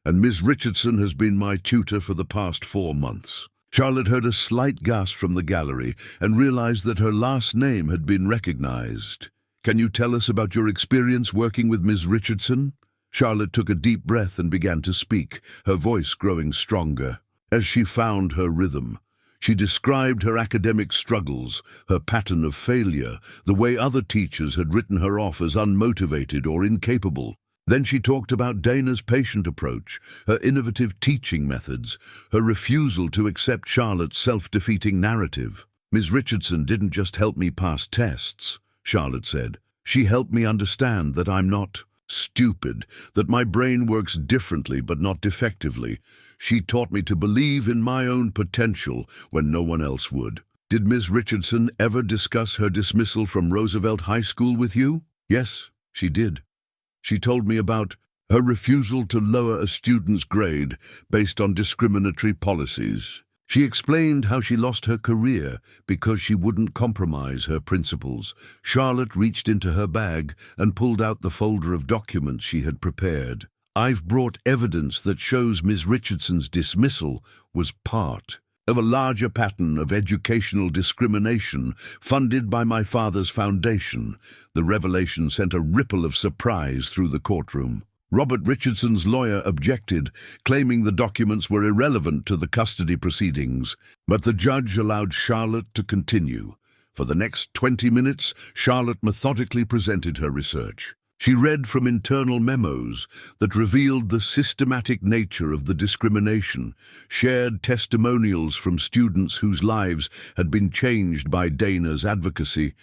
and Ms. Richardson has been my tutor for the past 4 months. Charlotte heard a slight gasp from the gallery and realized that her last name had been recognized. "Can you tell us about your experience working with Ms. Richardson?" Charlotte took a deep breath and began to speak, her voice growing stronger. As she found her rhythm, she described her academic struggles, her pattern of failure, the way other teachers had written her off as unmotivated or incapable. Then she talked about Dana's patient approach, her innovative teaching methods, her refusal to accept Charlotte's self-defeating narrative. "Ms. Richardson didn't just help me pass tests," Charlotte said. "She helped me understand that I'm not stupid, that my brain works differently but not defectively. She taught me to believe in my own potential when no one else would. Did Ms. Richardson ever discuss her dismissal from Roosevelt High School with you? Yes, she did. She told me about her refusal to lower a student's grade based on discriminatory policies. She explained how she lost her career because she wouldn't compromise her principles. Charlotte reached into her bag and pulled out the folder of documents she had prepared. I've brought evidence that shows Ms. Richardson's dismissal was part of a larger pattern of educational discrimination funded by my father's foundation. The revelation sent a ripple of surprise through the courtroom. Robert Richardson's lawyer objected, claiming the documents were irrelevant to the custody proceedings, but the judge allowed Charlotte to continue. For the next 20 minutes, Charlotte methodically presented her research. She read from internal memos that revealed the systematic nature of the discrimination, shared testimonials from students whose lives had been changed by Dana's advocacy,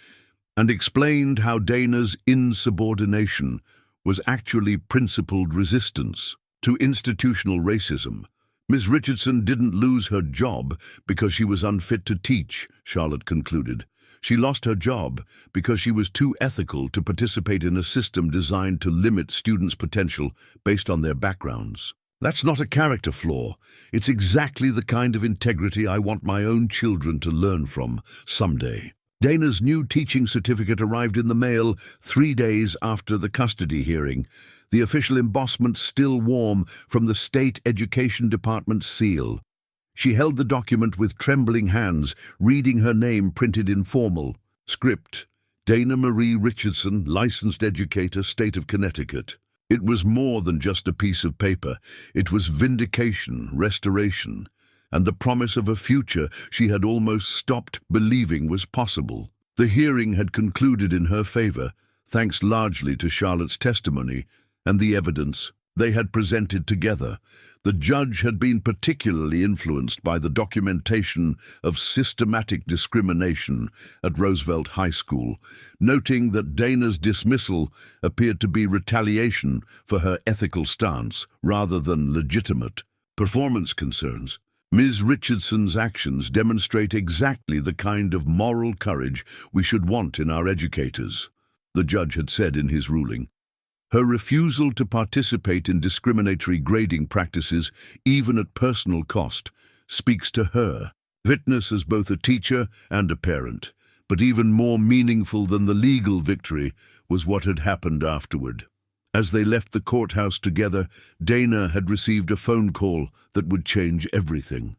and explained how Dana's insubordination was actually principled resistance to institutional racism. Ms. Richardson didn't lose her job because she was unfit to teach, Charlotte concluded. She lost her job because she was too ethical to participate in a system designed to limit students' potential based on their backgrounds. That's not a character flaw. It's exactly the kind of integrity I want my own children to learn from someday. Dana's new teaching certificate arrived in the mail 3 days after the custody hearing, the official embossment still warm from the State Education Department's seal. She held the document with trembling hands, reading her name printed in formal script. Dana Marie Richardson, licensed educator, State of Connecticut. It was more than just a piece of paper. It was vindication, restoration, and the promise of a future she had almost stopped believing was possible. The hearing had concluded in her favor, thanks largely to Charlotte's testimony and the evidence they had presented together. The judge had been particularly influenced by the documentation of systematic discrimination at Roosevelt High School, noting that Dana's dismissal appeared to be retaliation for her ethical stance rather than legitimate performance concerns. Ms. Richardson's actions demonstrate exactly the kind of moral courage we should want in our educators, the judge had said in his ruling. Her refusal to participate in discriminatory grading practices, even at personal cost, speaks to her fitness as both a teacher and a parent. But even more meaningful than the legal victory was what had happened afterward. As they left the courthouse together, Dana had received a phone call that would change everything.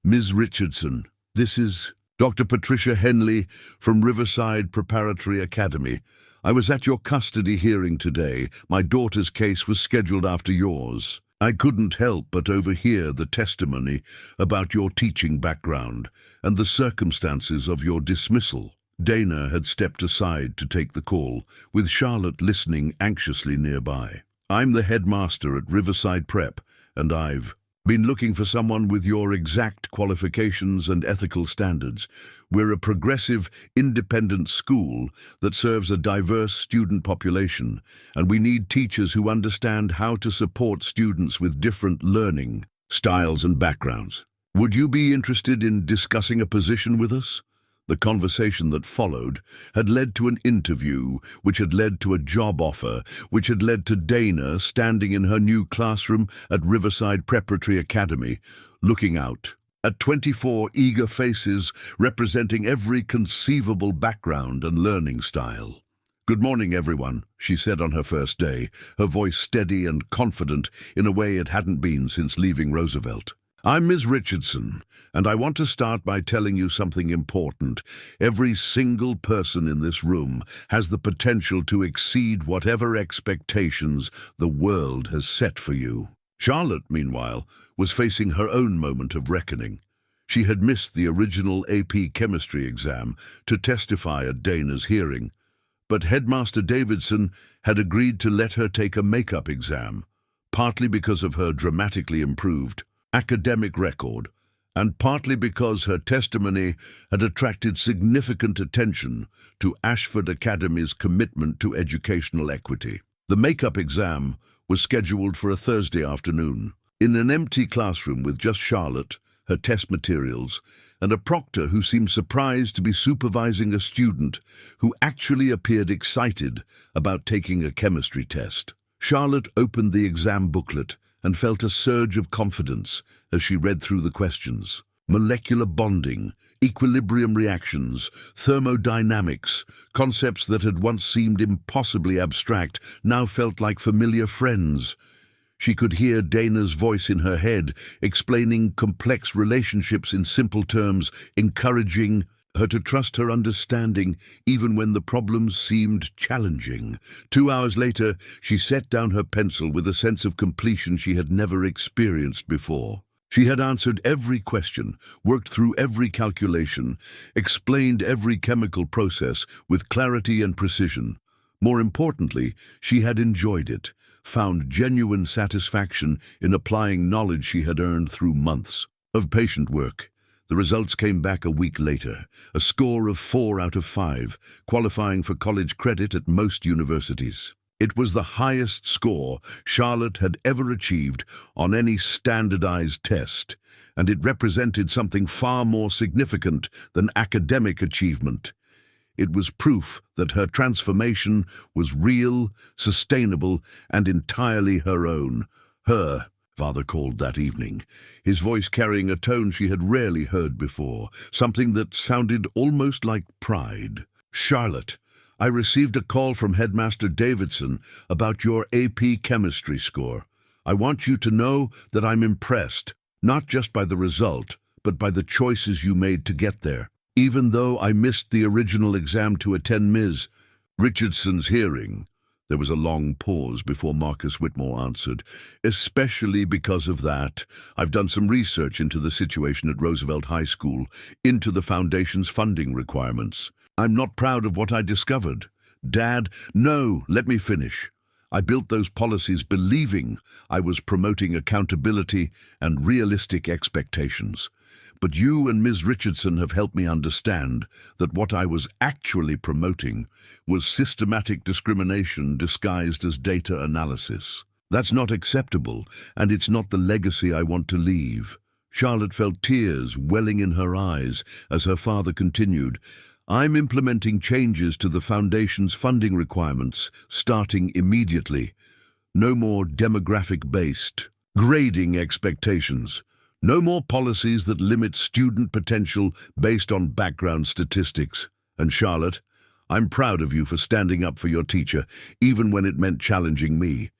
Ms. Richardson, this is Dr. Patricia Henley from Riverside Preparatory Academy. I was at your custody hearing today. My daughter's case was scheduled after yours. I couldn't help but overhear the testimony about your teaching background and the circumstances of your dismissal. Dana had stepped aside to take the call, with Charlotte listening anxiously nearby. I'm the headmaster at Riverside Prep, and I've been looking for someone with your exact qualifications and ethical standards. We're a progressive, independent school that serves a diverse student population, and we need teachers who understand how to support students with different learning styles and backgrounds. Would you be interested in discussing a position with us? The conversation that followed had led to an interview, which had led to a job offer, which had led to Dana standing in her new classroom at Riverside Preparatory Academy, looking out at 24 eager faces representing every conceivable background and learning style. Good morning, everyone, she said on her first day, her voice steady and confident in a way it hadn't been since leaving Roosevelt. I'm Ms. Richardson, and I want to start by telling you something important. Every single person in this room has the potential to exceed whatever expectations the world has set for you. Charlotte, meanwhile, was facing her own moment of reckoning. She had missed the original AP chemistry exam to testify at Dana's hearing, but Headmaster Davidson had agreed to let her take a makeup exam, partly because of her dramatically improved academic record, and partly because her testimony had attracted significant attention to Ashford Academy's commitment to educational equity. The makeup exam was scheduled for a Thursday afternoon. In an empty classroom with just Charlotte, her test materials, and a proctor who seemed surprised to be supervising a student who actually appeared excited about taking a chemistry test. Charlotte opened the exam booklet and felt a surge of confidence as she read through the questions. Molecular bonding, equilibrium reactions, thermodynamics, concepts that had once seemed impossibly abstract now felt like familiar friends. She could hear Dana's voice in her head, explaining complex relationships in simple terms, encouraging her to trust her understanding even when the problems seemed challenging. 2 hours later, she set down her pencil with a sense of completion she had never experienced before. She had answered every question, worked through every calculation, explained every chemical process with clarity and precision. More importantly, she had enjoyed it, found genuine satisfaction in applying knowledge she had earned through months of patient work. The results came back a week later, a score of 4 out of 5, qualifying for college credit at most universities. It was the highest score Charlotte had ever achieved on any standardized test, and it represented something far more significant than academic achievement. It was proof that her transformation was real, sustainable, and entirely her own. Her father called that evening, his voice carrying a tone she had rarely heard before, something that sounded almost like pride. "Charlotte, I received a call from Headmaster Davidson about your AP chemistry score. I want you to know that I'm impressed, not just by the result, but by the choices you made to get there. Even though I missed the original exam to attend Ms. Richardson's hearing." There was a long pause before Marcus Whitmore answered. "Especially because of that, I've done some research into the situation at Roosevelt High School, into the Foundation's funding requirements. I'm not proud of what I discovered. Dad, no, let me finish. I built those policies believing I was promoting accountability and realistic expectations. But you and Ms. Richardson have helped me understand that what I was actually promoting was systematic discrimination disguised as data analysis. That's not acceptable, and it's not the legacy I want to leave." Charlotte felt tears welling in her eyes as her father continued. "I'm implementing changes to the Foundation's funding requirements, starting immediately. No more demographic-based grading expectations. No more policies that limit student potential based on background statistics. And Charlotte, I'm proud of you for standing up for your teacher, even when it meant challenging me.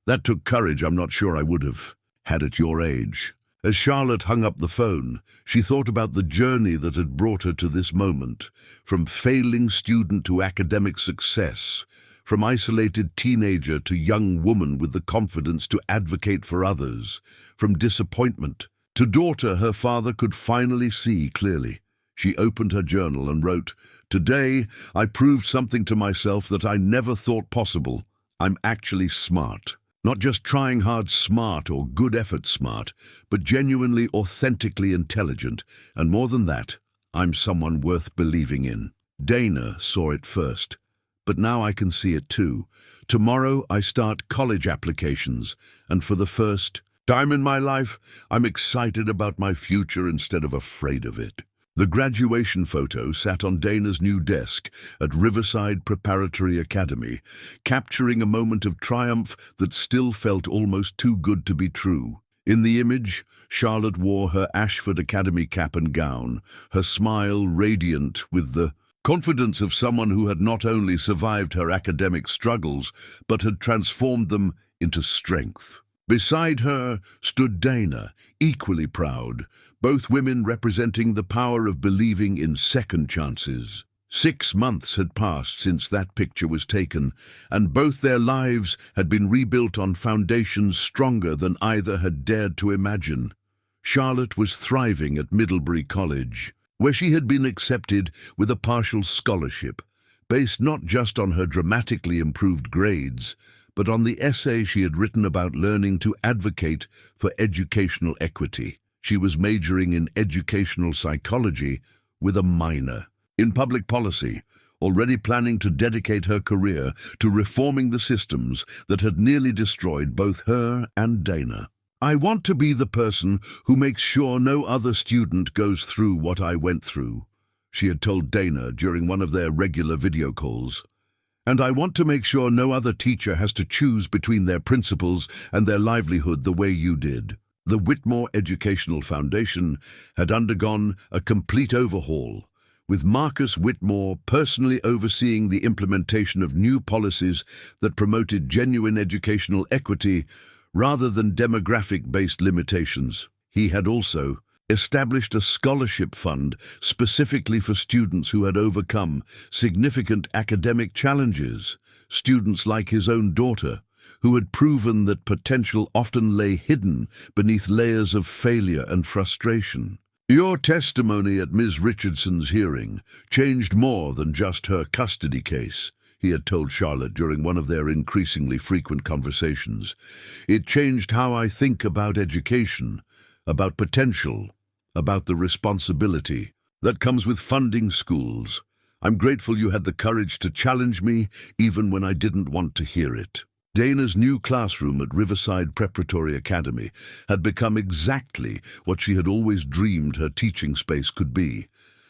That took courage I'm not sure I would have had at your age." As Charlotte hung up the phone, she thought about the journey that had brought her to this moment, from failing student to academic success, from isolated teenager to young woman with the confidence to advocate for others, from disappointment to daughter her father could finally see clearly. She opened her journal and wrote, "Today, I proved something to myself that I never thought possible. I'm actually smart. Not just trying hard smart or good effort smart, but genuinely, authentically intelligent. And more than that, I'm someone worth believing in." Dana saw it first, but now I can see it too. Tomorrow, I start college applications, and for the first time in my life, I'm excited about my future instead of afraid of it. The graduation photo sat on Dana's new desk at Riverside Preparatory Academy, capturing a moment of triumph that still felt almost too good to be true. In the image, Charlotte wore her Ashford Academy cap and gown, her smile radiant with the confidence of someone who had not only survived her academic struggles, but had transformed them into strength. Beside her stood Dana, equally proud, both women representing the power of believing in second chances. 6 months had passed since that picture was taken, and both their lives had been rebuilt on foundations stronger than either had dared to imagine. Charlotte was thriving at Middlebury College, where she had been accepted with a partial scholarship, based not just on her dramatically improved grades, but on the essay she had written about learning to advocate for educational equity. She was majoring in educational psychology with a minor in public policy, already planning to dedicate her career to reforming the systems that had nearly destroyed both her and Dana. I want to be the person who makes sure no other student goes through what I went through, she had told Dana during one of their regular video calls. And I want to make sure no other teacher has to choose between their principles and their livelihood the way you did. The Whitmore Educational Foundation had undergone a complete overhaul, with Marcus Whitmore personally overseeing the implementation of new policies that promoted genuine educational equity rather than demographic-based limitations. He had also established a scholarship fund specifically for students who had overcome significant academic challenges, students like his own daughter, who had proven that potential often lay hidden beneath layers of failure and frustration. Your testimony at Ms. Richardson's hearing changed more than just her custody case, he had told Charlotte during one of their increasingly frequent conversations. It changed how I think about education, about potential, about the responsibility that comes with funding schools. I'm grateful you had the courage to challenge me even when I didn't want to hear it. Dana's new classroom at Riverside Preparatory Academy had become exactly what she had always dreamed her teaching space could be,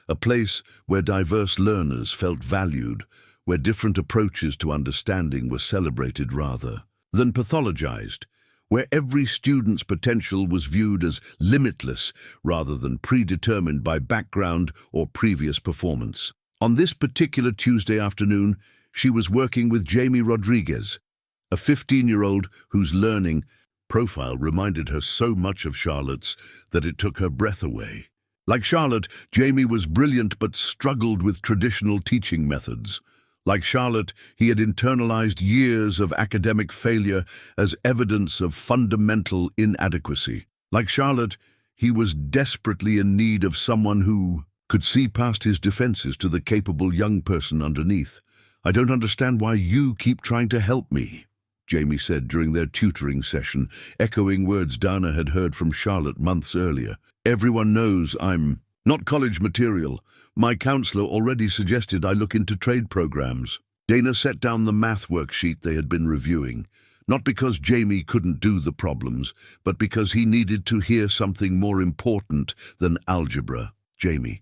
a place where diverse learners felt valued, where different approaches to understanding were celebrated rather than pathologized, where every student's potential was viewed as limitless rather than predetermined by background or previous performance. On this particular Tuesday afternoon, she was working with Jamie Rodriguez, a 15-year-old whose learning profile reminded her so much of Charlotte's that it took her breath away. Like Charlotte, Jamie was brilliant but struggled with traditional teaching methods. Like Charlotte, he had internalized years of academic failure as evidence of fundamental inadequacy. Like Charlotte, he was desperately in need of someone who could see past his defenses to the capable young person underneath. I don't understand why you keep trying to help me, Jamie said during their tutoring session, echoing words Dana had heard from Charlotte months earlier. Everyone knows I'm not college material. My counselor already suggested I look into trade programs. Dana set down the math worksheet they had been reviewing, not because Jamie couldn't do the problems, but because he needed to hear something more important than algebra. Jamie,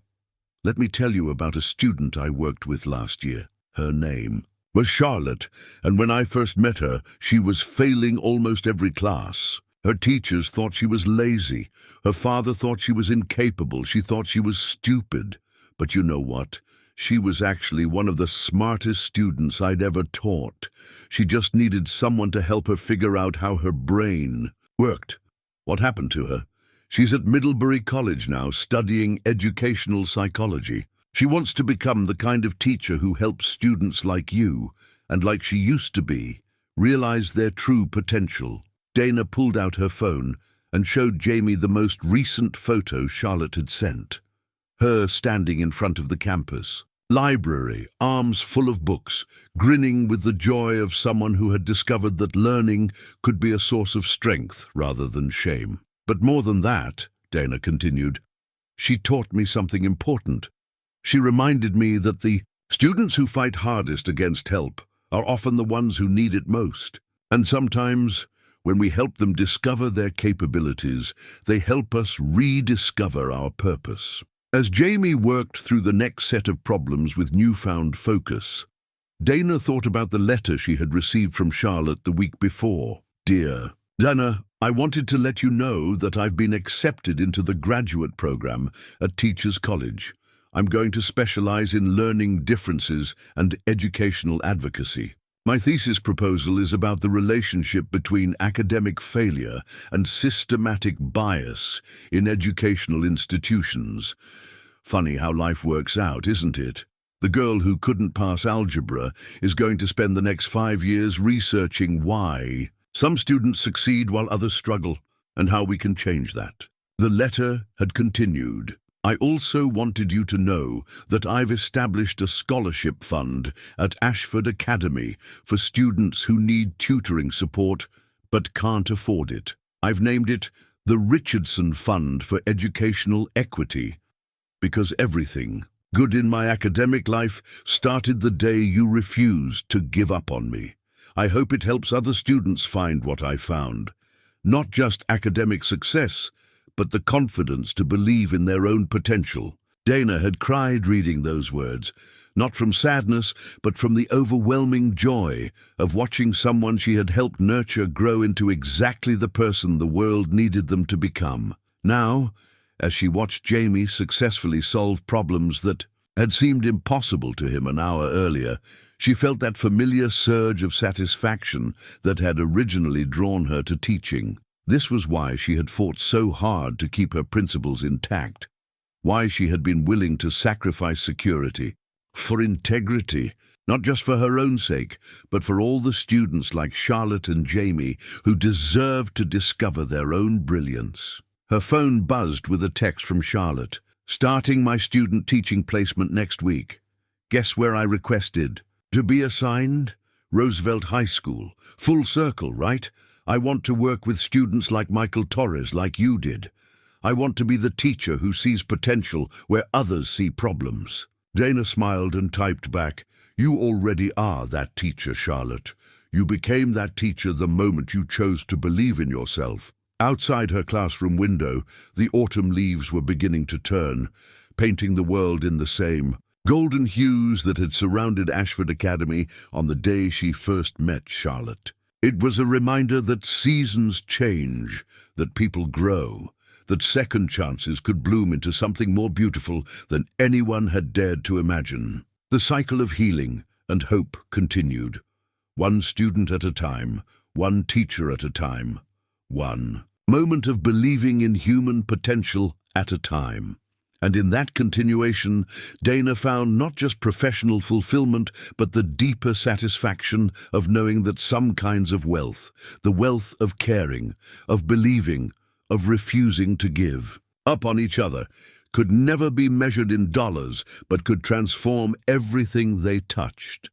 let me tell you about a student I worked with last year. Her name was Charlotte, and when I first met her, she was failing almost every class. Her teachers thought she was lazy. Her father thought she was incapable. She thought she was stupid. But you know what? She was actually one of the smartest students I'd ever taught. She just needed someone to help her figure out how her brain worked. What happened to her? She's at Middlebury College now, studying educational psychology. She wants to become the kind of teacher who helps students like you, and like she used to be, realize their true potential. Dana pulled out her phone and showed Jamie the most recent photo Charlotte had sent. Her standing in front of the campus library, arms full of books, grinning with the joy of someone who had discovered that learning could be a source of strength rather than shame. But more than that, Dana continued, she taught me something important. She reminded me that the students who fight hardest against help are often the ones who need it most. And sometimes, when we help them discover their capabilities, they help us rediscover our purpose. As Jamie worked through the next set of problems with newfound focus, Dana thought about the letter she had received from Charlotte the week before. Dear Dana, I wanted to let you know that I've been accepted into the graduate program at Teachers College. I'm going to specialize in learning differences and educational advocacy. My thesis proposal is about the relationship between academic failure and systematic bias in educational institutions. Funny how life works out, isn't it? The girl who couldn't pass algebra is going to spend the next 5 years researching why some students succeed while others struggle, and how we can change that. The letter had continued. I also wanted you to know that I've established a scholarship fund at Ashford Academy for students who need tutoring support but can't afford it. I've named it the Richardson Fund for Educational Equity, because everything good in my academic life started the day you refused to give up on me. I hope it helps other students find what I found. Not just academic success, but the confidence to believe in their own potential. Dana had cried reading those words, not from sadness, but from the overwhelming joy of watching someone she had helped nurture grow into exactly the person the world needed them to become. Now, as she watched Jamie successfully solve problems that had seemed impossible to him an hour earlier, she felt that familiar surge of satisfaction that had originally drawn her to teaching. This was why she had fought so hard to keep her principles intact, why she had been willing to sacrifice security for integrity, not just for her own sake, but for all the students like Charlotte and Jamie who deserved to discover their own brilliance. Her phone buzzed with a text from Charlotte. "Starting my student teaching placement next week. Guess where I requested to be assigned? Roosevelt High School. Full circle, right? I want to work with students like Michael Torres, like you did. I want to be the teacher who sees potential where others see problems." Dana smiled and typed back, "You already are that teacher, Charlotte. You became that teacher the moment you chose to believe in yourself." Outside her classroom window, the autumn leaves were beginning to turn, painting the world in the same golden hues that had surrounded Ashford Academy on the day she first met Charlotte. It was a reminder that seasons change, that people grow, that second chances could bloom into something more beautiful than anyone had dared to imagine. The cycle of healing and hope continued, one student at a time, one teacher at a time, one moment of believing in human potential at a time. And in that continuation, Dana found not just professional fulfillment, but the deeper satisfaction of knowing that some kinds of wealth, the wealth of caring, of believing, of refusing to give up on each other, could never be measured in dollars, but could transform everything they touched.